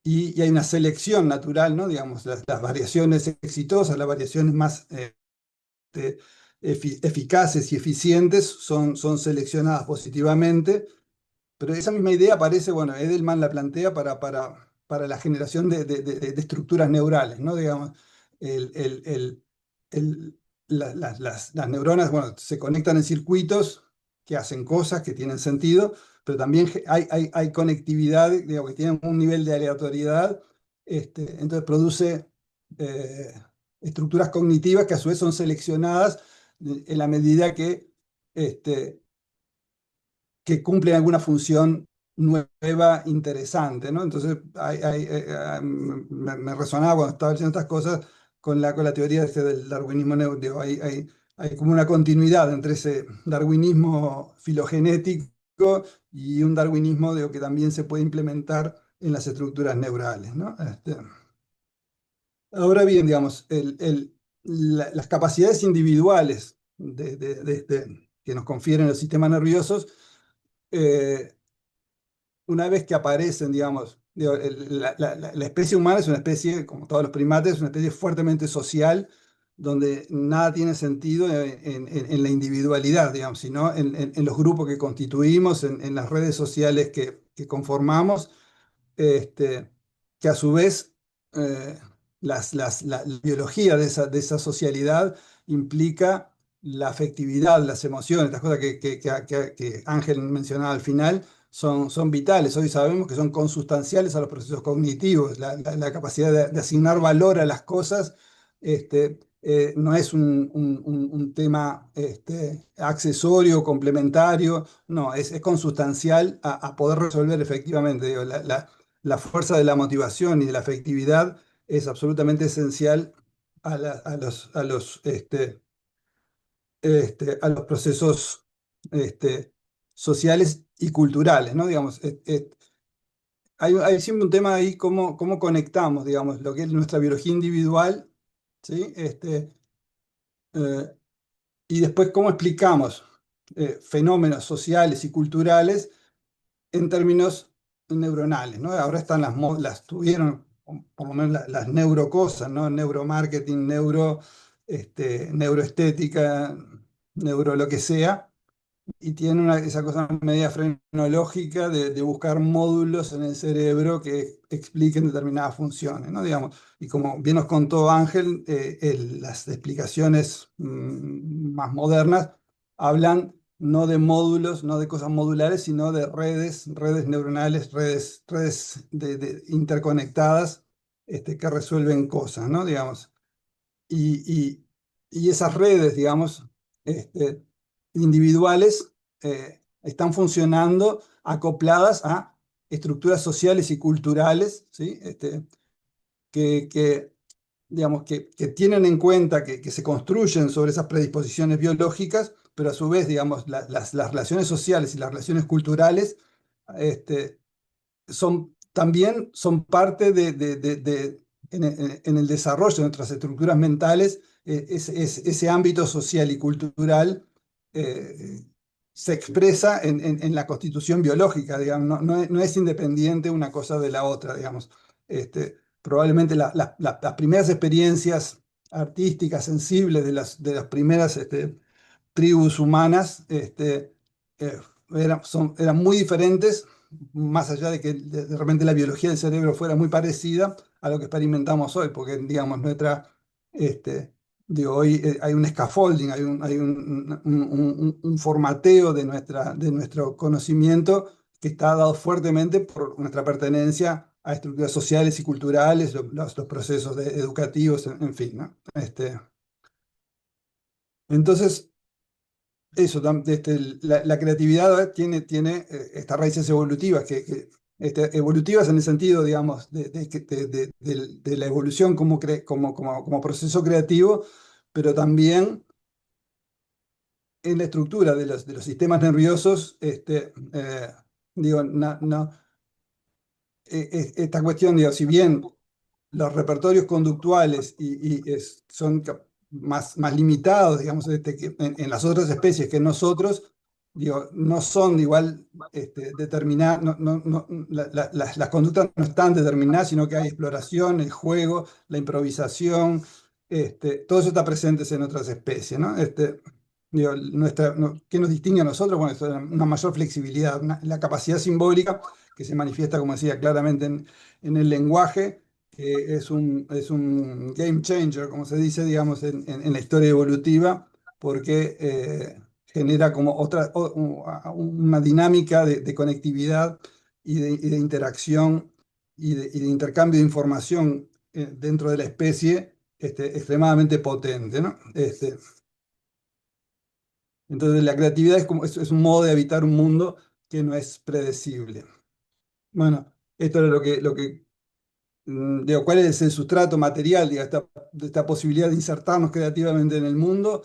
y hay una selección natural, ¿no? Digamos, las variaciones exitosas, las variaciones más eficaces y eficientes son seleccionadas positivamente, pero esa misma idea aparece, bueno, Edelman la plantea para la generación de estructuras neurales, ¿no? Digamos, el, el- el- las neuronas, bueno, se conectan en circuitos que hacen cosas, que tienen sentido, pero también hay conectividad, digamos, que tienen un nivel de aleatoriedad, entonces produce eh, estructuras cognitivas que a su vez son seleccionadas en la medida este, que cumplen alguna función nueva, interesante, ¿no? Entonces, me resonaba cuando estaba leyendo estas cosas con la teoría del darwinismo neuro. Hay como una continuidad entre ese darwinismo filogenético y un darwinismo, digo, que también se puede implementar en las estructuras neurales, ¿no? Ahora bien, digamos, las capacidades individuales que nos confieren los sistemas nerviosos, eh, una vez que aparecen, digamos, digo, la especie humana es una especie, como todos los primates, es una especie fuertemente social, donde nada tiene sentido en la individualidad, digamos, sino en los grupos que constituimos, en las redes sociales que conformamos, este, que a su vez eh, la biología de esa socialidad implica la afectividad, las emociones, las cosas que Ángel mencionaba al final, son vitales. Hoy sabemos que son consustanciales a los procesos cognitivos. La capacidad de asignar valor a las cosas no es un tema accesorio, complementario, no, es consustancial a poder resolver efectivamente. Digo, la fuerza de la motivación y de la afectividad es absolutamente esencial a los procesos sociales y culturales, ¿no? Digamos, hay siempre un tema ahí, cómo conectamos, digamos, lo que es nuestra biología individual, ¿sí? Eh, y después cómo explicamos fenómenos sociales y culturales en términos neuronales, ¿no? Ahora están tuvieron por lo menos las neurocosas, ¿no? Neuromarketing, neuroestética, neuro lo que sea, y tiene esa cosa media frenológica de buscar módulos en el cerebro que expliquen determinadas funciones, ¿no? Digamos, y como bien nos contó Ángel, las explicaciones más modernas hablan no de módulos, no de cosas modulares, sino de redes neuronales, redes interconectadas, que resuelven cosas, ¿no? Digamos, y, y esas redes, digamos, individuales, están funcionando acopladas a estructuras sociales y culturales, ¿sí? Digamos, que tienen en cuenta que se construyen sobre esas predisposiciones biológicas, pero a su vez, digamos, las relaciones sociales y las relaciones culturales este, también son parte en el desarrollo de nuestras estructuras mentales. Ese ámbito social y cultural eh, se expresa en la constitución biológica, digamos, no es independiente una cosa de la otra, digamos. Probablemente las primeras experiencias artísticas, sensibles de las primeras tribus humanas, eh, eran muy diferentes, más allá de que de repente la biología del cerebro fuera muy parecida a lo que experimentamos hoy, porque digamos, este, hoy hay un scaffolding, hay un formateo de nuestro conocimiento que está dado fuertemente por nuestra pertenencia a estructuras sociales y culturales, los procesos educativos, en fin, ¿no? Entonces, eso, la creatividad tiene estas raíces evolutivas, evolutivas en el sentido, digamos, de la evolución como proceso creativo, pero también en la estructura de los sistemas nerviosos. Digo, esta cuestión, digo, si bien los repertorios conductuales son más limitados, digamos, en las otras especies que en nosotros, digo, no son igual determinadas, las conductas no están determinadas, sino que hay exploración, el juego, la improvisación, todo eso está presente en otras especies, ¿no? Digo, ¿qué nos distingue a nosotros? Bueno, es una mayor flexibilidad, la capacidad simbólica que se manifiesta, como decía, claramente en el lenguaje, que es un game changer, como se dice, digamos, en la historia evolutiva, porque genera como una dinámica de conectividad y de interacción y de intercambio de información dentro de la especie extremadamente potente, ¿no? Entonces la creatividad es un modo de habitar un mundo que no es predecible. Bueno, esto era digo, ¿cuál es el sustrato material de esta posibilidad de insertarnos creativamente en el mundo?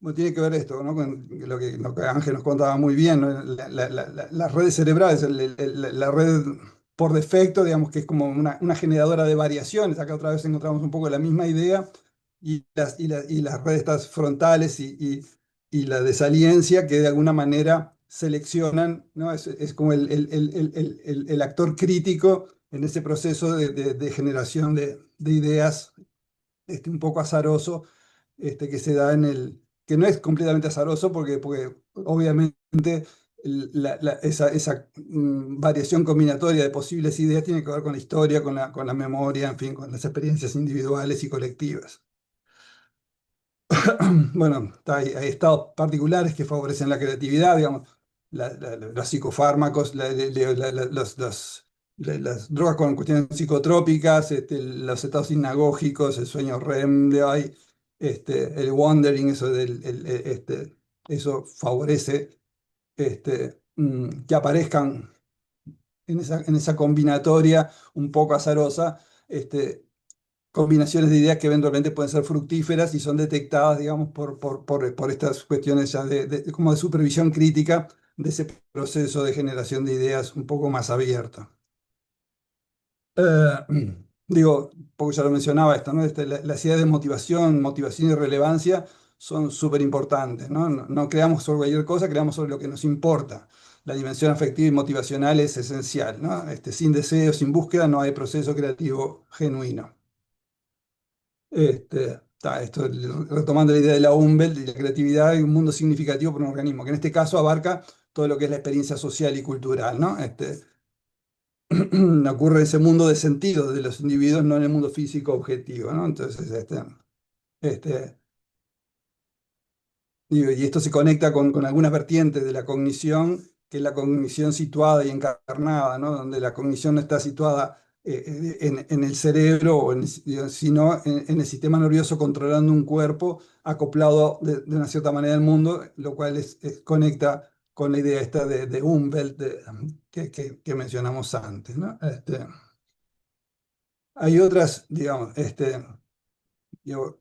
Bueno, tiene que ver esto, ¿no? Con lo que Ángel nos contaba muy bien, ¿no? Las redes cerebrales, la red por defecto, digamos que es como una generadora de variaciones. Acá otra vez encontramos un poco la misma idea, y las redes estas frontales y la desaliencia que de alguna manera seleccionan, ¿no? Es como el actor crítico en ese proceso de generación de ideas, un poco azaroso, que se da que no es completamente azaroso porque obviamente esa variación combinatoria de posibles ideas tiene que ver con la historia, con la memoria, en fin, con las experiencias individuales y colectivas. Bueno, hay estados particulares que favorecen la creatividad, digamos, los psicofármacos, las drogas con cuestiones psicotrópicas, los estados sinagógicos, el sueño REM de hoy, el wandering, eso favorece que aparezcan en esa combinatoria un poco azarosa, combinaciones de ideas que eventualmente pueden ser fructíferas y son detectadas, digamos, por estas cuestiones ya como de supervisión crítica de ese proceso de generación de ideas un poco más abierto. Digo, porque ya lo mencionaba esto, ¿no? Las ideas de motivación y relevancia son súper importantes, ¿no? No creamos sobre cualquier cosa, creamos sobre lo que nos importa. La dimensión afectiva y motivacional es esencial, ¿no? Sin deseo, sin búsqueda, no hay proceso creativo genuino. Esto retomando la idea de la Umwelt y la creatividad y un mundo significativo para un organismo, que en este caso abarca todo lo que es la experiencia social y cultural, ¿no? Ocurre en ese mundo de sentido de los individuos, no en el mundo físico objetivo, ¿no? Entonces, este, y esto se conecta con algunas vertientes de la cognición, que es la cognición situada y encarnada, ¿no? Donde la cognición no está situada en el cerebro, sino en el sistema nervioso controlando un cuerpo acoplado de una cierta manera al mundo, lo cual conecta con la idea esta de Umwelt que mencionamos antes, ¿no? Hay otras, digamos, digo,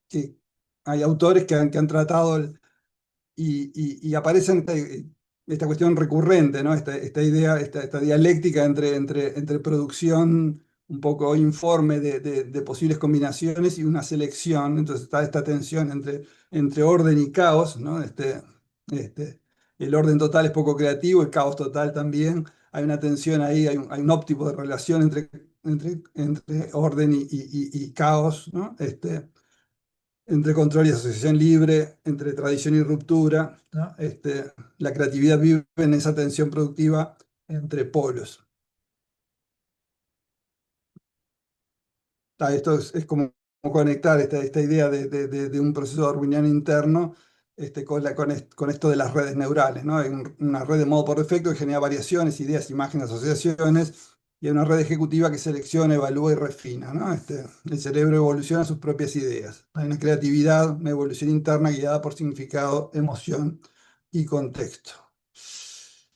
que hay autores que han tratado y aparece esta cuestión recurrente, ¿no? Esta idea, esta dialéctica entre producción un poco informe de posibles combinaciones y una selección. Entonces está esta tensión entre orden y caos, ¿no? El orden total es poco creativo, el caos total también. Hay una tensión ahí, hay un óptimo de relación entre orden y caos, ¿no? Entre control y asociación libre, entre tradición y ruptura, ¿no? La creatividad vive en esa tensión productiva entre polos. Esto es como conectar esta idea de un proceso darwiniano interno con esto de las redes neurales, ¿no? Hay una red de modo por defecto que genera variaciones, ideas, imágenes, asociaciones, y hay una red ejecutiva que selecciona, evalúa y refina, ¿no? El cerebro evoluciona sus propias ideas. Hay una creatividad, una evolución interna guiada por significado, emoción y contexto.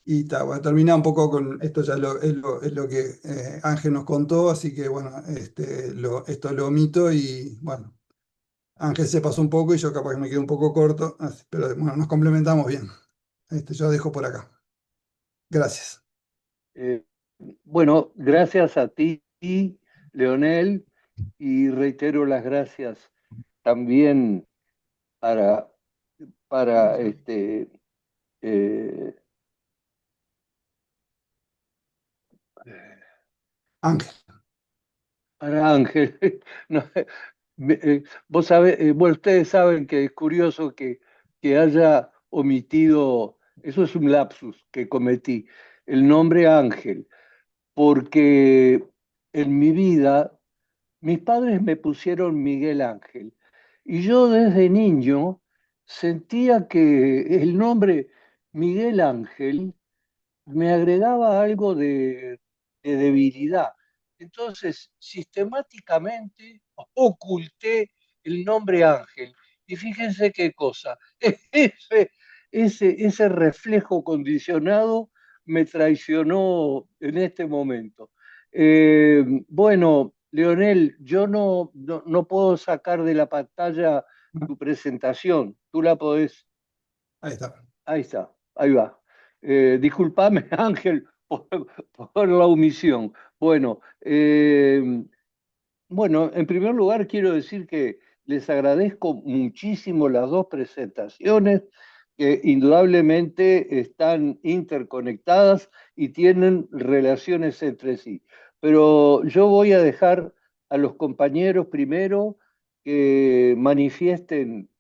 Y voy a terminar un poco con esto, ya es lo que Ángel nos contó, así que bueno, esto lo omito y bueno, Ángel se pasó un poco y yo capaz que me quedé un poco corto, pero bueno, nos complementamos bien. Yo dejo por acá. Gracias. Bueno, gracias a ti, Leonel, y reitero las gracias también para, para eh, Ángel. para Ángel. No, vos sabés, bueno, ustedes saben que es curioso que haya omitido, eso es un lapsus que cometí, el nombre Ángel, porque en mi vida mis padres me pusieron Miguel Ángel y yo desde niño sentía que el nombre Miguel Ángel me agregaba algo de debilidad. Entonces, sistemáticamente oculté el nombre Ángel. Y fíjense qué cosa, ese reflejo condicionado me traicionó en este momento. Bueno, Leonel, yo no puedo sacar de la pantalla tu presentación. Tú la podés. Ahí está. Ahí está, ahí va. Disculpame, Ángel, por la omisión. Bueno, bueno, en primer lugar quiero decir que les agradezco muchísimo las dos presentaciones, que indudablemente están interconectadas y tienen relaciones entre sí. Pero yo voy a dejar a los compañeros primero que manifiesten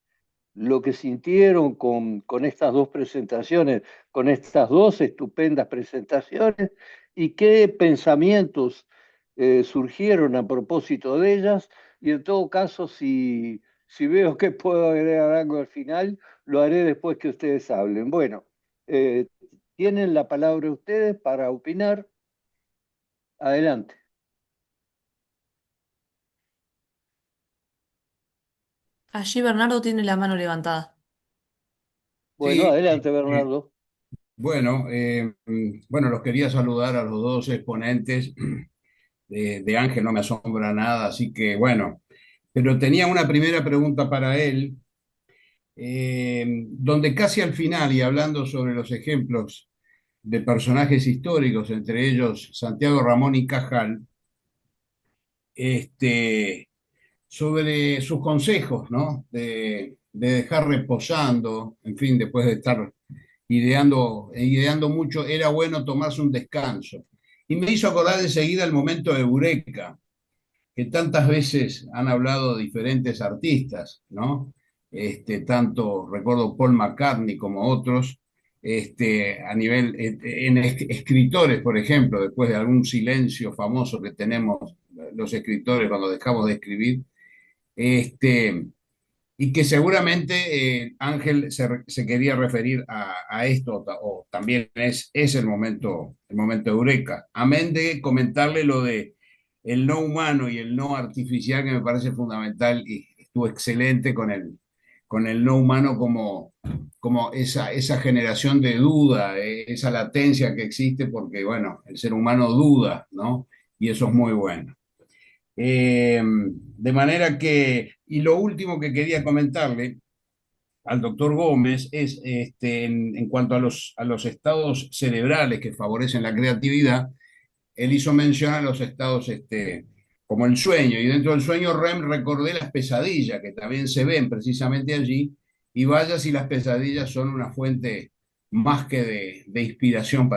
lo que sintieron con estas dos presentaciones, con estas dos estupendas presentaciones, y qué pensamientos surgieron a propósito de ellas, y en todo caso, si veo que puedo agregar algo al final, lo haré después que ustedes hablen. Bueno, eh, tienen la palabra ustedes para opinar. Adelante. Allí Bernardo tiene la mano levantada. Bueno, Sí, adelante, Bernardo. bueno, bueno, los quería saludar a los dos exponentes. De Ángel no me asombra nada, así que bueno, pero tenía una primera pregunta para él, donde casi al final, y hablando sobre los ejemplos de personajes históricos, entre ellos Santiago Ramón y Cajal, este, sobre sus consejos, ¿no? De dejar reposando, en fin, después de estar ideando mucho, era bueno tomarse un descanso. Y me hizo acordar enseguida el momento de Eureka, que tantas veces han hablado diferentes artistas, ¿no? Tanto recuerdo Paul McCartney como otros, a nivel, escritores, por ejemplo, después de algún silencio famoso que tenemos los escritores cuando dejamos de escribir, este, y que seguramente Ángel se quería referir a esto, o también es el momento eureka. Amén de comentarle lo de el no humano y el no artificial, que me parece fundamental, y estuvo excelente con el no humano como esa generación de duda, esa latencia que existe, porque, bueno, el ser humano duda, ¿no? Y eso es muy bueno. De manera que, y lo último que quería comentarle al doctor Gómez es, en cuanto a los estados cerebrales que favorecen la creatividad, él hizo mención a los estados, como el sueño, y dentro del sueño REM recordé las pesadillas, que también se ven precisamente allí, y vaya si las pesadillas son una fuente más que de inspiración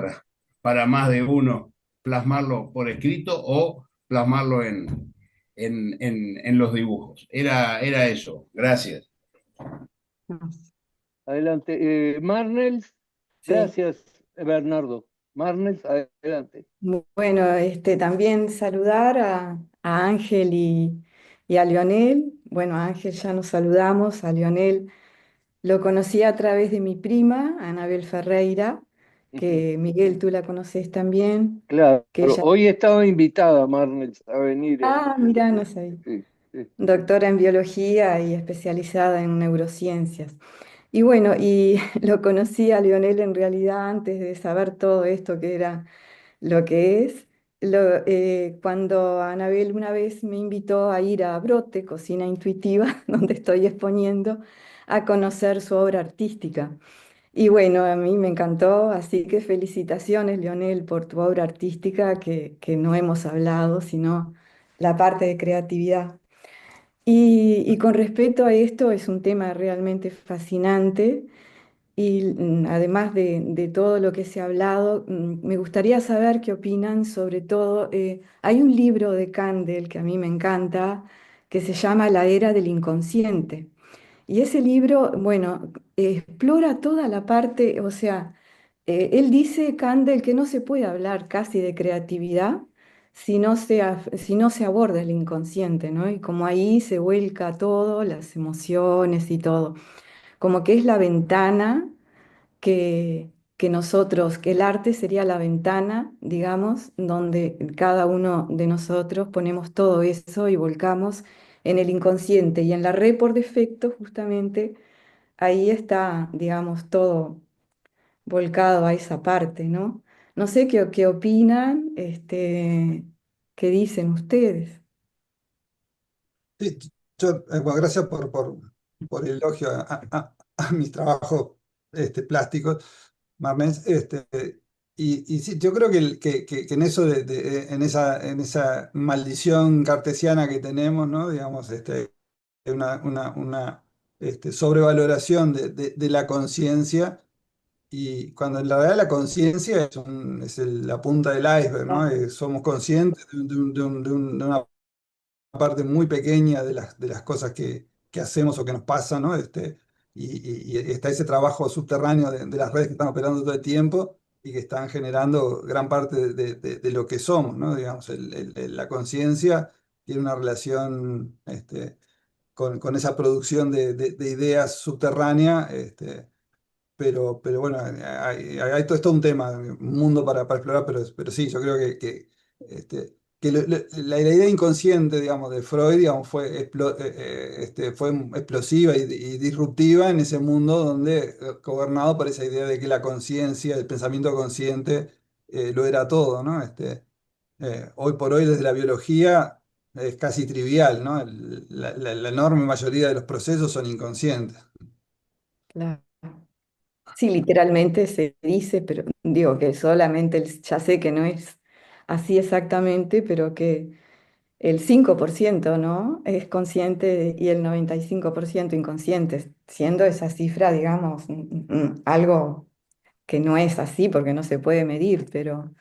para más de uno, plasmarlo por escrito o plasmarlo en los dibujos. Era eso. Gracias. Adelante. Marnels, Sí. gracias, Bernardo. Marnels, adelante. Bueno, también saludar a Ángel y a Lionel. Bueno, a Ángel ya nos saludamos, a Lionel lo conocí a través de mi prima, Anabel Ferreira, Ujú. que Miguel tú la conoces también, Claro, que ella, hoy estaba invitada Marnels a venir. mira, no sé, Sí, sí. doctora en biología y especializada en neurociencias. Y bueno, y lo conocí a Lionel en realidad antes de saber todo esto que era lo que es. Cuando Anabel una vez me invitó a ir a Brote, Cocina Intuitiva, donde estoy exponiendo, a conocer su obra artística. Y bueno, a mí me encantó, así que felicitaciones, Lionel, por tu obra artística, que no hemos hablado, sino la parte de creatividad. Y con respecto a esto, es un tema realmente fascinante. Y además de todo lo que se ha hablado, me gustaría saber qué opinan sobre todo. Hay un libro de Kandel que a mí me encanta, que se llama La Era del Inconsciente. Y ese libro, bueno, explora toda la parte, o sea, él dice, Kandel, que no se puede hablar casi de creatividad si no se aborda el inconsciente, ¿no? Y como ahí se vuelca todo, las emociones y todo, como que es la ventana que nosotros, que el arte sería la ventana, digamos, donde cada uno de nosotros ponemos todo eso y volcamos en el inconsciente y en la red por defecto, justamente, ahí está, digamos, todo volcado a esa parte, ¿no? No sé qué opinan, qué dicen ustedes. Sí, bueno, gracias por el elogio a mis trabajos plásticos, Marlene. Y sí, yo creo que en eso en esa maldición cartesiana que tenemos, ¿no? Digamos, una sobrevaloración de la conciencia, y cuando en la verdad la conciencia la punta del iceberg, ¿no? Somos conscientes de una parte muy pequeña de las cosas que hacemos o que nos pasan, ¿no? Y está ese trabajo subterráneo de las redes que están operando todo el tiempo y que están generando gran parte de lo que somos, ¿no? Digamos, la conciencia tiene una relación con esa producción de ideas subterránea. Pero bueno, hay todo un tema, un mundo para explorar, pero sí, yo creo que la idea inconsciente, digamos, de Freud, digamos, fue explosiva y disruptiva en ese mundo donde, gobernado por esa idea de que la conciencia, el pensamiento consciente, lo era todo, ¿no? Hoy por hoy, desde la biología, es casi trivial, ¿no? La enorme mayoría de los procesos son inconscientes. Claro. Sí, literalmente se dice, pero digo que solamente, ya sé que no es así exactamente, pero que el 5%, ¿no? Es consciente y el 95% inconsciente, siendo esa cifra, digamos, algo que no es así porque no se puede medir, pero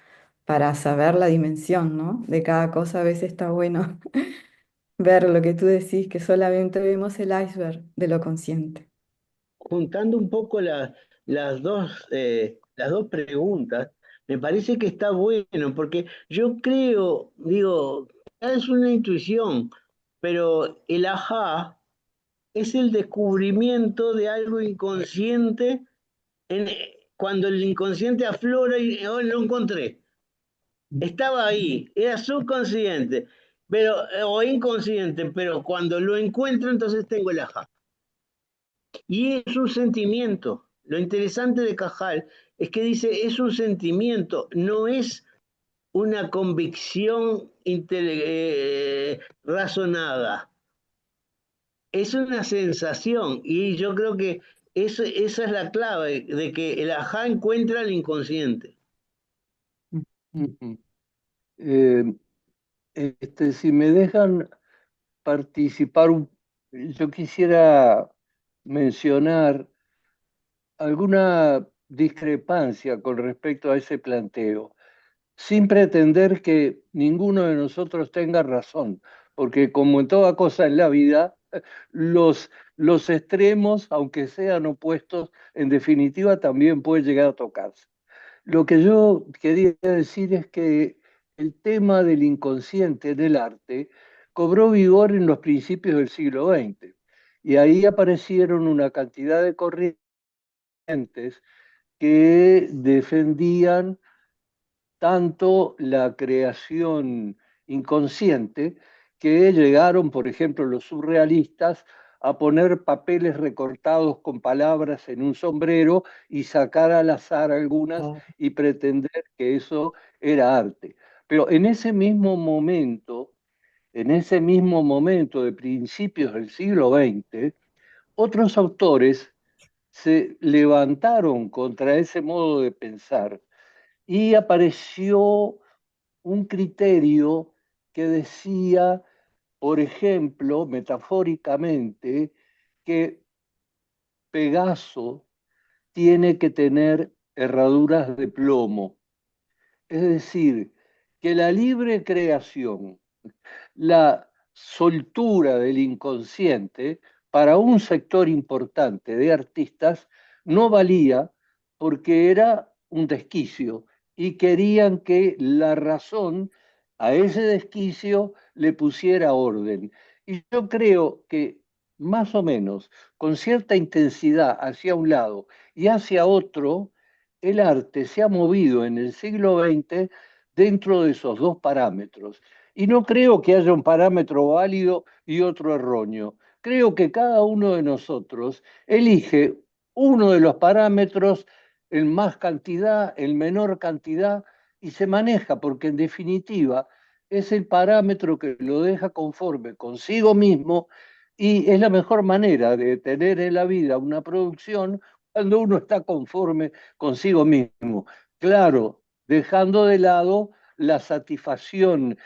para saber la dimensión, ¿no? De cada cosa a veces está bueno ver lo que tú decís, que solamente vemos el iceberg de lo consciente. Juntando un poco las dos preguntas, me parece que está bueno, porque yo creo, digo, es una intuición, pero el ajá es el descubrimiento de algo inconsciente cuando el inconsciente aflora y oh, lo encontré. Estaba ahí, era subconsciente, o inconsciente, pero cuando lo encuentro, entonces tengo el ajá. Y es un sentimiento. Lo interesante de Cajal es que dice, es un sentimiento, no es una convicción razonada, es una sensación. Y yo creo que esa es la clave de que el ajá encuentra el inconsciente. Ujú. Eh, si me dejan participar, yo quisiera mencionar alguna discrepancia con respecto a ese planteo, sin pretender que ninguno de nosotros tenga razón, porque como en toda cosa en la vida, los extremos, aunque sean opuestos, en definitiva también pueden llegar a tocarse. Lo que yo quería decir es que el tema del inconsciente en el arte cobró vigor en los principios del siglo XX y ahí aparecieron una cantidad de corrientes que defendían tanto la creación inconsciente que llegaron, por ejemplo, los surrealistas a poner papeles recortados con palabras en un sombrero y sacar al azar algunas y pretender que eso era arte. Pero en ese mismo momento de principios del siglo XX, otros autores se levantaron contra ese modo de pensar y apareció un criterio que decía, por ejemplo, metafóricamente, que Pegaso tiene que tener herraduras de plomo. Es decir, que la libre creación, la soltura del inconsciente para un sector importante de artistas no valía porque era un desquicio y querían que la razón a ese desquicio le pusiera orden. Y yo creo que más o menos con cierta intensidad hacia un lado y hacia otro, el arte se ha movido en el siglo XX dentro de esos dos parámetros. Y no creo que haya un parámetro válido y otro erróneo. Creo que cada uno de nosotros elige uno de los parámetros en más cantidad, en menor cantidad, y se maneja, porque en definitiva es el parámetro que lo deja conforme consigo mismo y es la mejor manera de tener en la vida una producción cuando uno está conforme consigo mismo. Claro, dejando de lado la satisfacción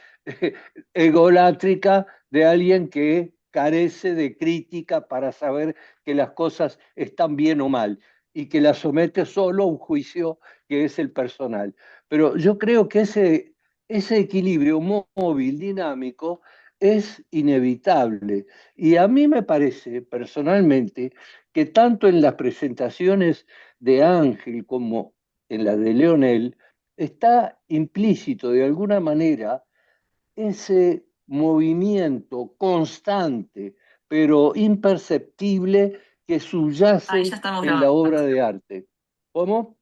egolátrica de alguien que carece de crítica para saber que las cosas están bien o mal y que la somete solo a un juicio que es el personal. Pero yo creo que ese equilibrio móvil, dinámico, es inevitable. Y a mí me parece personalmente que tanto en las presentaciones de Ángel como en la de Leonel, está implícito de alguna manera ese movimiento constante, pero imperceptible, que Ahí ya subyace estamos en la grabando. obra de arte. ¿Cómo?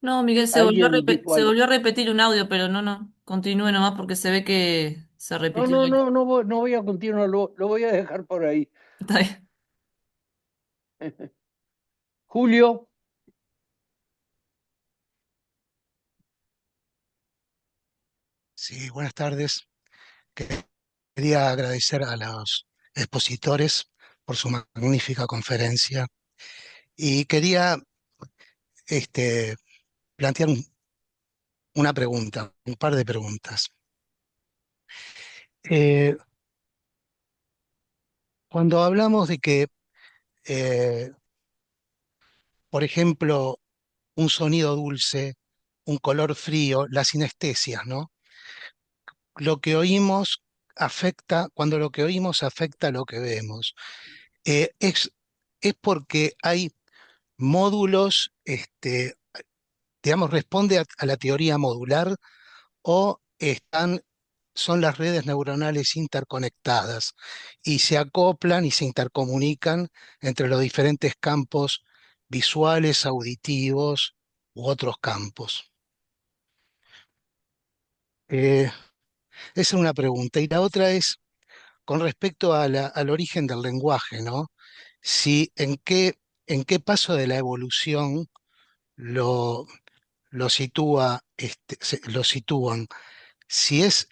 No, Miguel, ¿Alguien dijo se algo? volvió a repetir un audio, pero no, continúe nomás porque se ve que se No, repitió. no, no, no voy a continuar, lo voy a dejar por ahí. Está bien. Julio, Sí, buenas tardes. Quería agradecer a los expositores por su magnífica conferencia y quería este, plantear una pregunta, un par de preguntas. Eh, Cuando hablamos de que, eh, por ejemplo, un sonido dulce, un color frío, las sinestesias, ¿no? Lo que oímos afecta, cuando lo que oímos afecta a lo que vemos. Eh, es, es porque hay módulos, digamos, responde a la teoría modular o son las redes neuronales interconectadas y se acoplan y se intercomunican entre los diferentes campos visuales, auditivos u otros campos. Esa es una pregunta. Y la otra es con respecto al origen del lenguaje, ¿no? Si en qué paso de la evolución lo, lo sitúa, lo sitúan. Si es,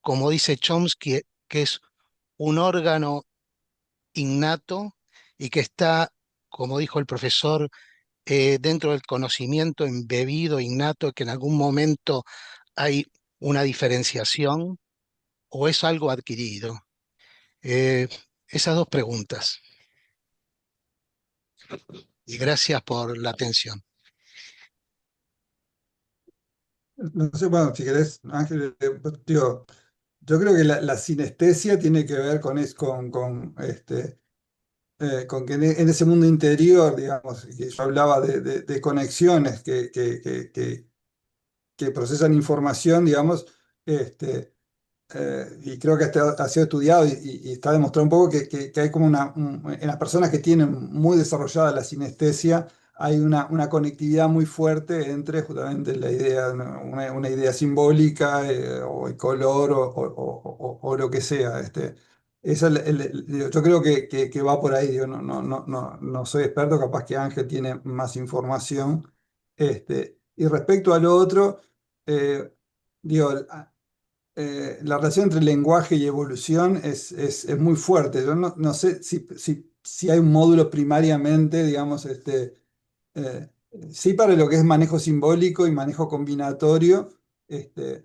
como dice Chomsky, que es un órgano innato y que está, como dijo el profesor, dentro del conocimiento embebido, innato, que en algún momento hay una diferenciación o es algo adquirido. Eh, Esas dos preguntas. Y gracias por la atención. No sé, bueno, si querés, Ángel, digo, yo creo que la sinestesia tiene que ver con que en ese mundo interior, digamos, que yo hablaba de conexiones que procesan información, digamos, este, y creo que ha sido estudiado y está demostrado un poco que hay como en las personas que tienen muy desarrollada la sinestesia, hay una conectividad muy fuerte entre justamente la idea, ¿no? Una idea simbólica, o el color o lo que sea. Yo creo que va por ahí, digo, no soy experto, capaz que Ángel tiene más información. Y respecto a lo otro, digo, la relación entre lenguaje y evolución es muy fuerte. Yo no sé si hay un módulo primariamente, digamos, Sí, para lo que es manejo simbólico y manejo combinatorio,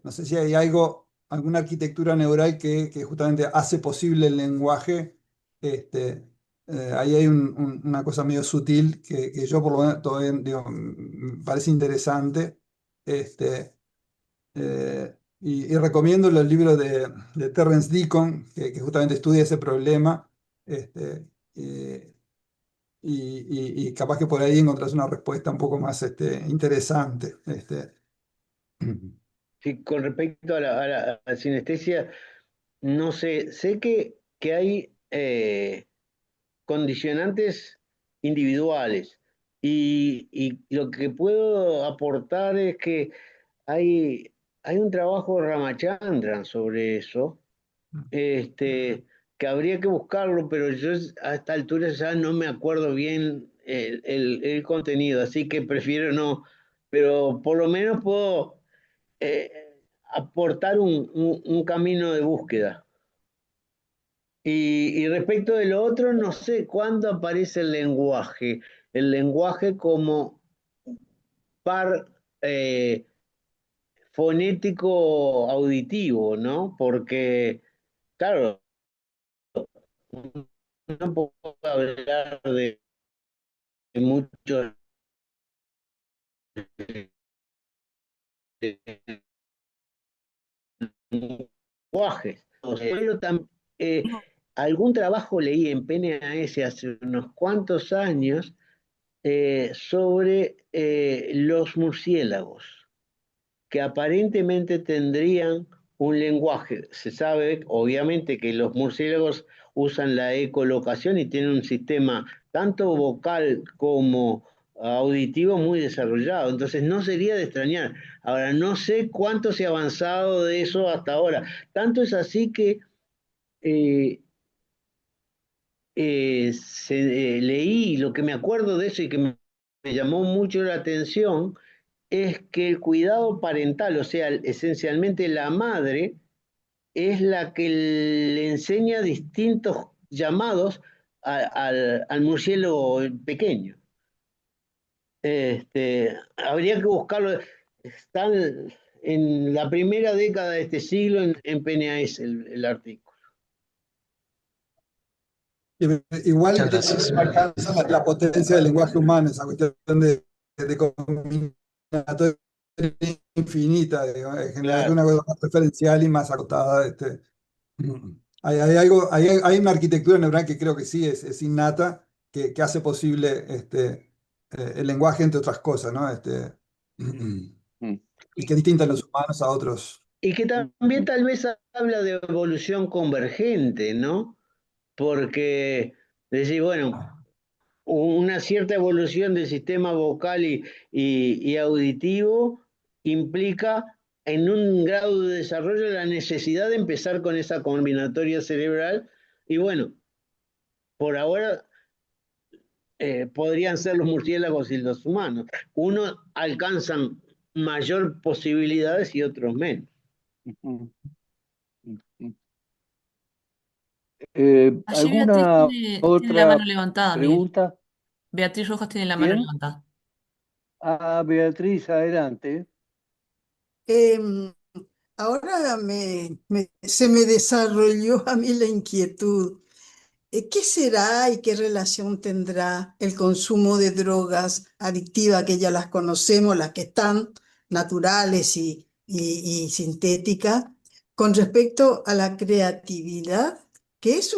no sé si hay algo, alguna arquitectura neural que justamente hace posible el lenguaje. Ahí hay una cosa medio sutil que yo por lo menos todavía digo, me parece interesante. Y recomiendo los libros de Terence Deacon, que justamente estudia ese problema. Este, eh, y capaz que por ahí encontrás una respuesta un poco más interesante. Sí, con respecto a a la sinestesia, no sé, sé que hay condicionantes individuales y lo que puedo aportar es que hay, hay un trabajo de Ramachandran sobre eso, que habría que buscarlo, pero yo a esta altura ya no me acuerdo bien el contenido, así que prefiero no, pero por lo menos puedo aportar un camino de búsqueda. Y respecto de lo otro, no sé cuándo aparece el lenguaje como par fonético auditivo, ¿no? Porque, claro, no puedo hablar de muchos lenguajes. Pero eh, algún trabajo leí en PNAS hace unos cuantos años sobre los murciélagos, que aparentemente tendrían un lenguaje. Se sabe, obviamente, que los murciélagos usan la ecolocación y tienen un sistema tanto vocal como auditivo muy desarrollado. Entonces no sería de extrañar. Ahora, no sé cuánto se ha avanzado de eso hasta ahora. Tanto es así que eh, leí, lo que me acuerdo de eso y que me llamó mucho la atención, es que el cuidado parental, o sea, esencialmente la madre, es la que le enseña distintos llamados al murciélago pequeño. Habría que buscarlo. Está en la primera década de este siglo en PNAS el artículo. Igual Muchas gracias. no alcanza la potencia del lenguaje humano, esa cuestión de combinatoria infinita, digo, generar Claro. una cosa más referencial y más acotada. Hay algo, hay una arquitectura neural que creo que sí es innata, que hace posible el lenguaje, entre otras cosas, ¿no? Mm. Y que es distinta en los humanos a otros. Y que también tal vez habla de evolución convergente, ¿no? Porque decir, bueno, una cierta evolución del sistema vocal y auditivo implica en un grado de desarrollo la necesidad de empezar con esa combinatoria cerebral y bueno, por ahora podrían ser los murciélagos y los humanos. Unos alcanzan mayor posibilidades y otros menos. Ujú. Allí Beatriz ¿Alguna tiene la mano otra levantada, Miguel. pregunta? Beatriz Rojas tiene la mano ¿Quién? levantada. Beatriz, adelante. Em, Ahora se me desarrolló a mí la inquietud. ¿Qué será y qué relación tendrá el consumo de drogas adictivas, que ya las conocemos, las que están naturales y sintéticas, con respecto a la creatividad, que es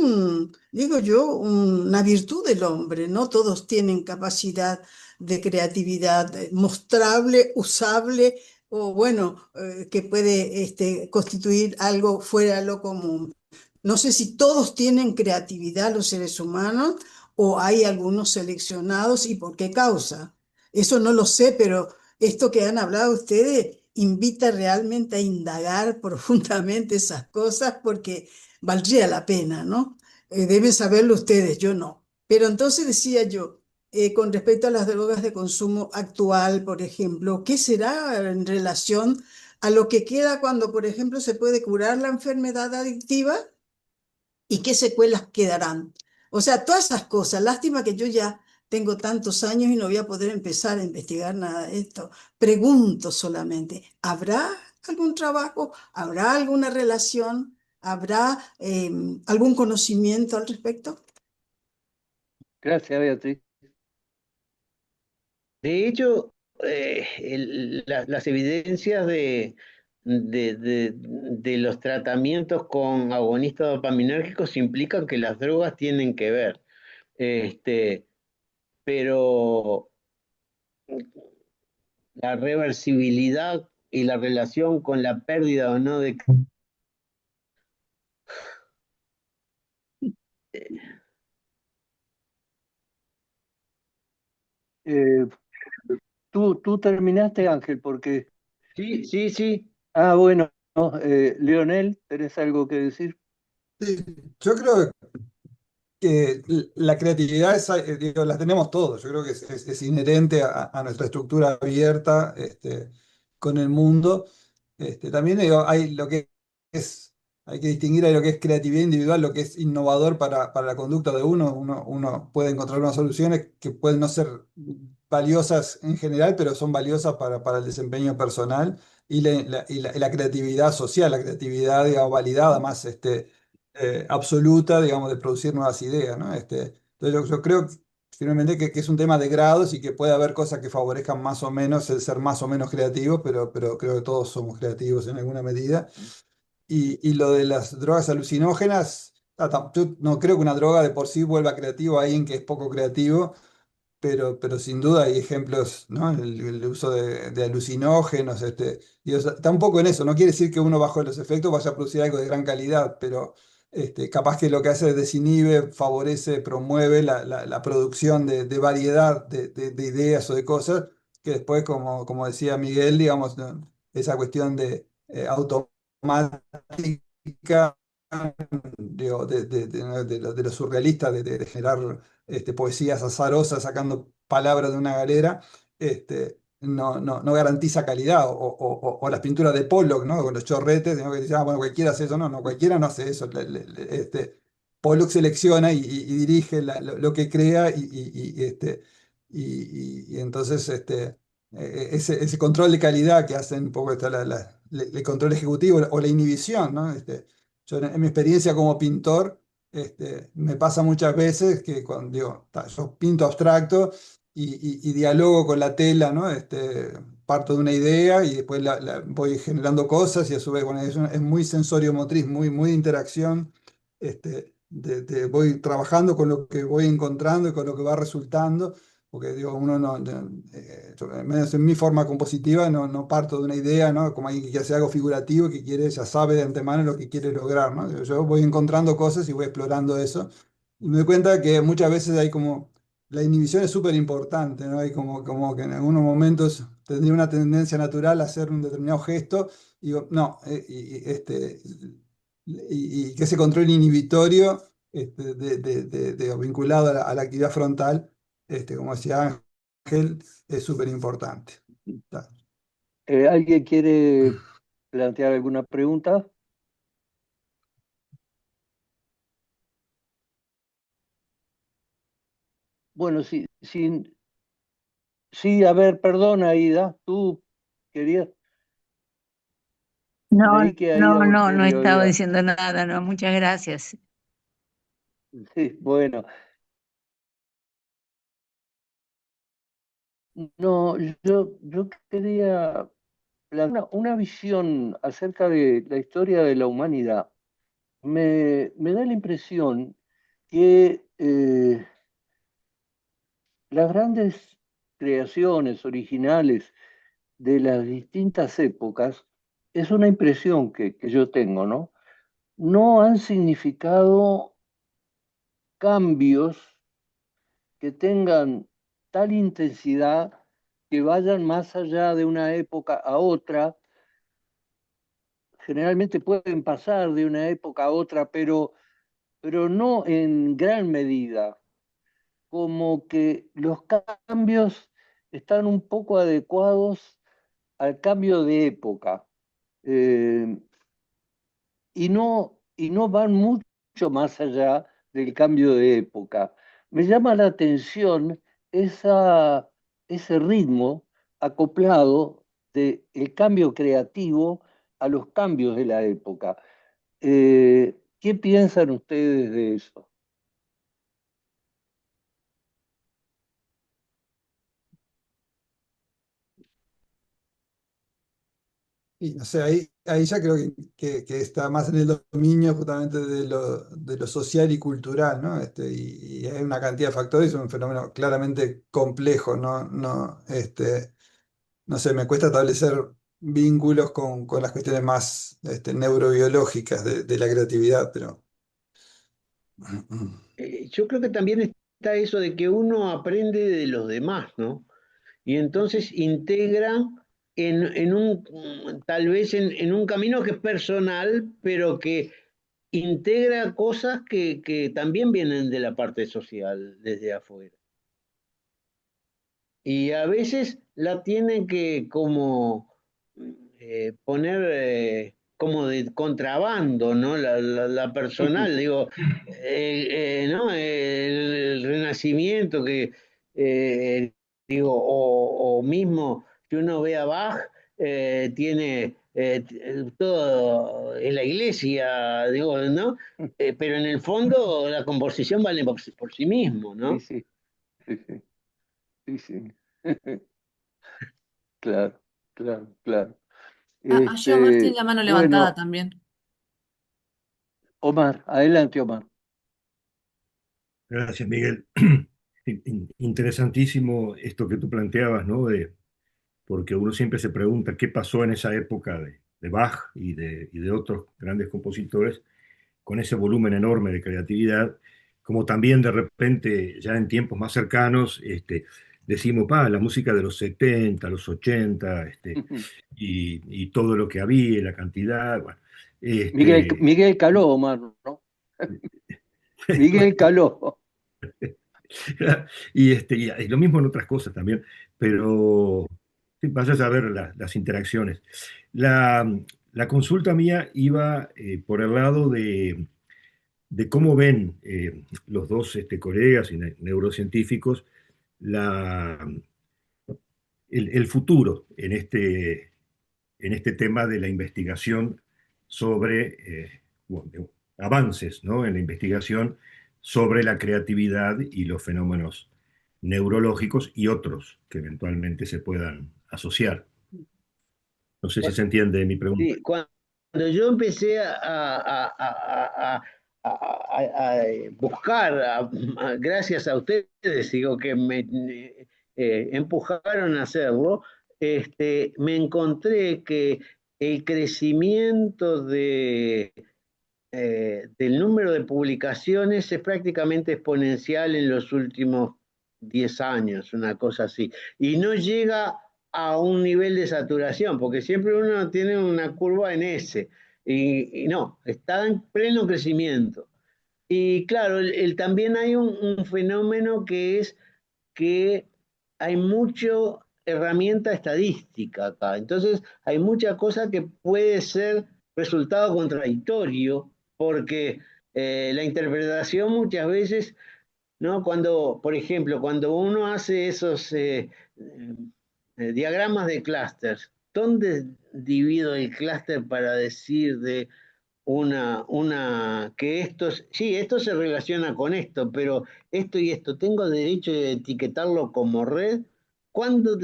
digo yo, una virtud del hombre? No todos tienen capacidad de creatividad mostrable, usable o bueno, que puede constituir algo fuera de lo común. No sé si todos tienen creatividad los seres humanos o hay algunos seleccionados y por qué causa. Eso no lo sé, pero esto que han hablado ustedes invita realmente a indagar profundamente esas cosas porque valdría la pena, ¿no? Deben saberlo ustedes, yo no. Pero entonces decía yo, con respecto a las drogas de consumo actual, por ejemplo, ¿qué será en relación a lo que queda cuando, por ejemplo, se puede curar la enfermedad adictiva? ¿Y qué secuelas quedarán? O sea, todas esas cosas. Lástima que yo ya tengo tantos años y no voy a poder empezar a investigar nada de esto. Pregunto solamente, ¿habrá algún trabajo? ¿Habrá alguna relación? ¿Habrá algún conocimiento al respecto? Gracias, Beatriz. De hecho, las evidencias de los tratamientos con agonistas dopaminérgicos implican que las drogas tienen que ver. Este, pero la reversibilidad y la relación con la pérdida o no de... Eh, tú terminaste, Ángel, porque... Sí, sí, sí. Ah, bueno, no, Leonel, ¿tenés algo que decir? Sí, yo creo que la creatividad digo, la tenemos todos. Yo creo que es inherente a nuestra estructura abierta con el mundo. También digo, hay lo que es, hay que distinguir ahí lo que es creatividad individual, lo que es innovador para la conducta de uno. Uno puede encontrar unas soluciones que pueden no ser valiosas en general, pero son valiosas para el desempeño personal y la creatividad social, la creatividad, digamos, validada más absoluta, digamos, de producir nuevas ideas, ¿no? Entonces yo creo finalmente que es un tema de grados y que puede haber cosas que favorezcan más o menos el ser más o menos creativos, pero creo que todos somos creativos en alguna medida. Y lo de las drogas alucinógenas, yo no creo que una droga de por sí vuelva creativo a alguien que es poco creativo, pero sin duda hay ejemplos, ¿no? El uso de alucinógenos, y, o sea, está un poco en eso. No quiere decir que uno bajo los efectos vaya a producir algo de gran calidad, pero capaz que lo que hace es desinhibe, favorece, promueve la producción de variedad de ideas o de cosas que después, como decía Miguel, digamos, ¿no? Esa cuestión de automática, digo, de lo surrealista, de generar poesías azarosas sacando palabras de una galera, no garantiza calidad. O las pinturas de Pollock, ¿no? Con los chorretes, ¿no? Que dicen, bueno, cualquiera hace eso. No, no, cualquiera no hace eso. Pollock selecciona y dirige lo que crea y entonces ese control de calidad que hacen un poco el control ejecutivo o la inhibición, ¿no? Yo en mi experiencia como pintor, me pasa muchas veces que cuando digo, yo pinto abstracto y dialogo con la tela, ¿no? Parto de una idea y después voy generando cosas y a su vez, bueno, es muy sensorio motriz, muy de interacción. Voy trabajando con lo que voy encontrando y con lo que va resultando, porque digo, uno yo, al menos en mi forma compositiva, no parto de una idea, ¿no? Como alguien que hace algo figurativo, que quiere, ya sabe de antemano lo que quiere lograr, ¿no? Yo voy encontrando cosas y voy explorando eso. Y me doy cuenta que muchas veces hay como, la inhibición es súper importante, ¿no? Hay como que en algunos momentos tendría una tendencia natural a hacer un determinado gesto, y digo, no, y que ese control inhibitorio vinculado a la actividad frontal, como decía Ángel, es súper importante. ¿Alguien quiere plantear alguna pregunta? Bueno, sí, a ver, perdona, Ida, tú querías, No, leí que ahí no, Ida no, no Botelho estaba había. diciendo nada, no, muchas gracias. Sí, bueno, no, yo quería plantear una visión acerca de la historia de la humanidad. Me da la impresión que las grandes creaciones originales de las distintas épocas, es una impresión que yo tengo, ¿no? No han significado cambios que tengan tal intensidad que vayan más allá de una época a otra. Generalmente pueden pasar de una época a otra, pero no en gran medida, como que los cambios están un poco adecuados al cambio de época. Eh, y no van mucho más allá del cambio de época. Me llama la atención esa, ese ritmo acoplado del cambio creativo a los cambios de la época. ¿Qué piensan ustedes de eso? Y no sé, ahí ya creo que está más en el dominio justamente de lo social y cultural, ¿no? Y hay una cantidad de factores, es un fenómeno claramente complejo, ¿no? No sé, me cuesta establecer vínculos con las cuestiones más neurobiológicas de la creatividad, pero... Yo creo que también está eso de que uno aprende de los demás, ¿no? Y entonces integra en un, tal vez en un camino que es personal, pero que integra cosas que también vienen de la parte social, desde afuera. Y a veces la tienen que como poner como de contrabando, ¿no? La personal, digo, ¿no? El Renacimiento que, digo, o mismo que uno ve a Bach, tiene todo en la iglesia, digo, ¿no? Pero en el fondo la composición vale por sí mismo, Sí, ¿no? sí, sí, sí, sí, sí. Claro, claro, claro. Allí Omar tiene la mano levantada Bueno, también. Omar, adelante, Omar. Gracias, Miguel. Interesantísimo esto que tú planteabas, ¿no? Porque uno siempre se pregunta qué pasó en esa época de Bach y de otros grandes compositores con ese volumen enorme de creatividad, como también de repente, ya en tiempos más cercanos, decimos, la música de los 70 los 80 y todo lo que había, la cantidad, bueno, este, Miguel Caló, Omar, ¿no? Miguel Caló. y lo mismo en otras cosas también, pero sí, vaya a saber las interacciones. La, la consulta mía iba por el lado de cómo ven los dos colegas y neurocientíficos la, el futuro en este tema de la investigación sobre bueno, avances, ¿no? En la investigación sobre la creatividad y los fenómenos neurológicos y otros que eventualmente se puedan asociar. No sé si se entiende mi pregunta. Sí, cuando yo empecé a buscar, gracias a ustedes, digo, que me empujaron a hacerlo, me encontré que el crecimiento del número de publicaciones es prácticamente exponencial en los últimos 10 años, una cosa así. Y no llega a un nivel de saturación, porque siempre uno tiene una curva en S. Y no, está en pleno crecimiento. Y claro, también hay un fenómeno que es que hay mucha herramienta estadística acá. Entonces, hay mucha cosa que puede ser resultado contradictorio, porque la interpretación muchas veces, ¿no? Cuando, por ejemplo, cuando uno hace esos diagramas de clústeres, ¿dónde divido el clúster para decir de que sí, esto se relaciona con esto, pero esto y esto, ¿tengo derecho de etiquetarlo como red? ¿Cuándo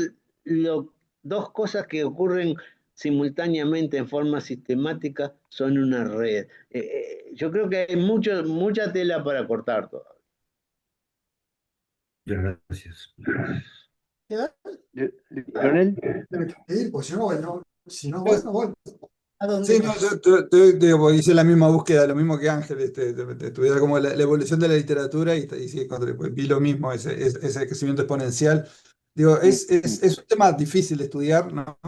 dos cosas que ocurren simultáneamente en forma sistemática son una red? Yo creo que hay mucha tela para cortar todavía. Muchas gracias. Leonel. Sí, pues si no, bueno, si no, Pues, bueno, bueno. ¿a dónde Sí, no, vas? digo, hice la misma búsqueda, lo mismo que Ángel, estudiar como la evolución de la literatura y sí, pues, vi lo mismo, ese crecimiento exponencial. Digo, es un tema difícil de estudiar, ¿no?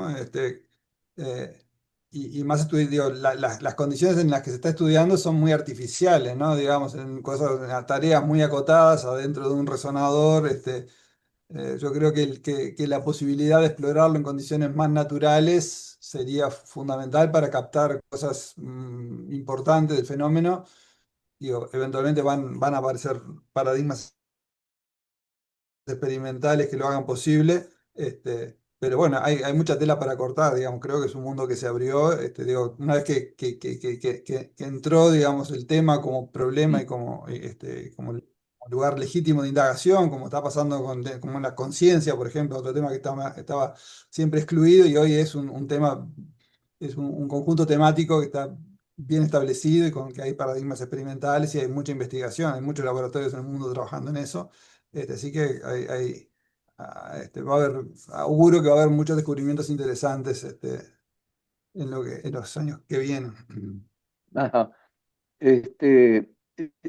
Eh, y más digo, las condiciones en las que se está estudiando son muy artificiales, ¿no? Digamos, en cosas, en tareas muy acotadas adentro de un resonador, yo creo que la posibilidad de explorarlo en condiciones más naturales sería fundamental para captar cosas importantes del fenómeno. Digo, eventualmente van a aparecer paradigmas experimentales que lo hagan posible. Pero bueno, hay mucha tela para cortar, digamos. Creo que es un mundo que se abrió. Digo, una vez que entró, digamos, el tema como problema y como lugar legítimo de indagación, como está pasando como la conciencia, por ejemplo, otro tema que estaba siempre excluido y hoy es un tema, es un conjunto temático que está bien establecido y con que hay paradigmas experimentales y hay mucha investigación, hay muchos laboratorios en el mundo trabajando en eso. Así que va a haber, auguro que va a haber muchos descubrimientos interesantes en los años que vienen. Ajá.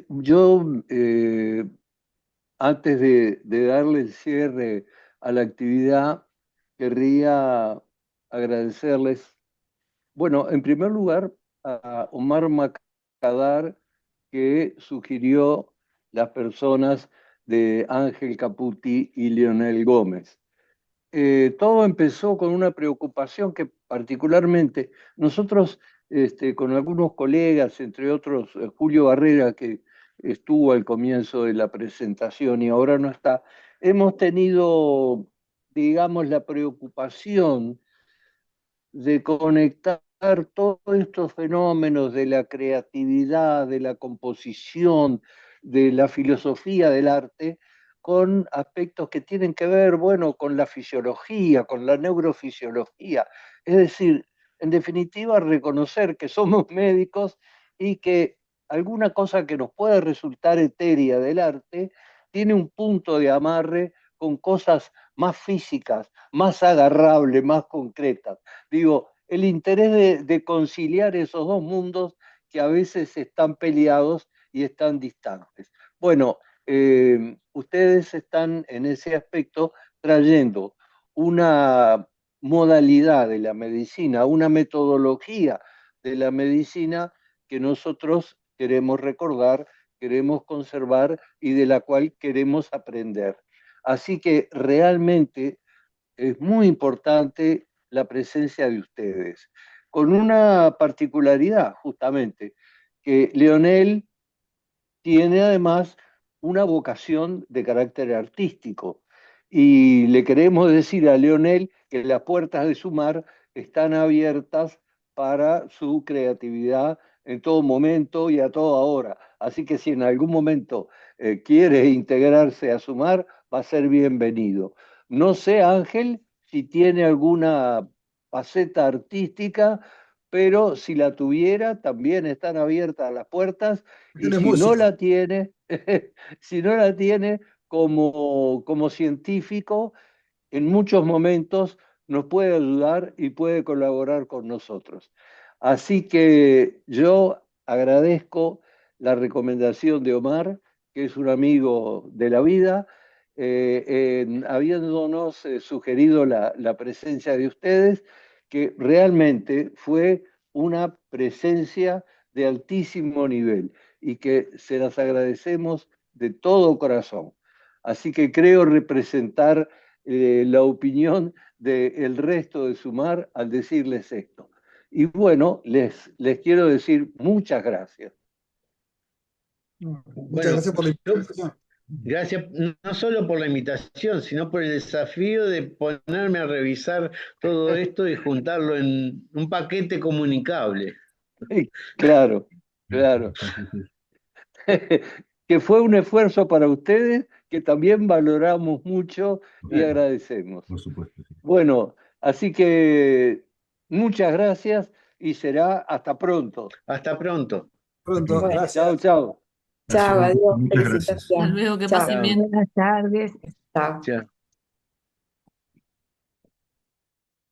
Yo, antes de darle el cierre a la actividad, querría agradecerles, bueno, en primer lugar, a Omar Macadar, que sugirió las personas de Ángel Caputi y Leonel Gómez. Todo empezó con una preocupación que particularmente nosotros, con algunos colegas, entre otros Julio Barrera, que estuvo al comienzo de la presentación y ahora no está, hemos tenido, digamos, la preocupación de conectar todos estos fenómenos de la creatividad, de la composición, de la filosofía del arte, con aspectos que tienen que ver, bueno, con la fisiología, con la neurofisiología. Es decir, en definitiva, reconocer que somos médicos y que alguna cosa que nos puede resultar etérea del arte tiene un punto de amarre con cosas más físicas, más agarrables, más concretas. Digo, el interés de conciliar esos dos mundos que a veces están peleados y están distantes. Bueno, ustedes están en ese aspecto trayendo una modalidad de la medicina, una metodología de la medicina que nosotros queremos recordar, queremos conservar y de la cual queremos aprender. Así que realmente es muy importante la presencia de ustedes, con una particularidad justamente, que Leonel tiene además una vocación de carácter artístico y le queremos decir a Leonel que las puertas de Sumar están abiertas para su creatividad en todo momento y a toda hora. Así que si en algún momento quiere integrarse a Sumar, va a ser bienvenido. No sé, Ángel, si tiene alguna faceta artística, pero si la tuviera, también están abiertas las puertas y Él es si no músico. la tiene, si no la tiene como científico, en muchos momentos nos puede ayudar y puede colaborar con nosotros. Así que yo agradezco la recomendación de Omar, que es un amigo de la vida, habiéndonos sugerido la presencia de ustedes, que realmente fue una presencia de altísimo nivel y que se las agradecemos de todo corazón. Así que creo representar la opinión del resto de Sumar al decirles esto. Y bueno, les quiero decir muchas gracias. Muchas Bueno, gracias por la invitación. gracias no solo por la invitación, sino por el desafío de ponerme a revisar todo esto y juntarlo en un paquete comunicable. Claro, claro. Que fue un esfuerzo para ustedes que también valoramos mucho y agradecemos. Por supuesto. Sí. Bueno, así que muchas gracias y será hasta pronto. Hasta pronto. Pronto, Bueno, gracias. Chao, chao. chao, adiós, Muchas gracias. felicitaciones. Hasta luego, que Chao. pasen bien. Buenas tardes. Chao. Chao.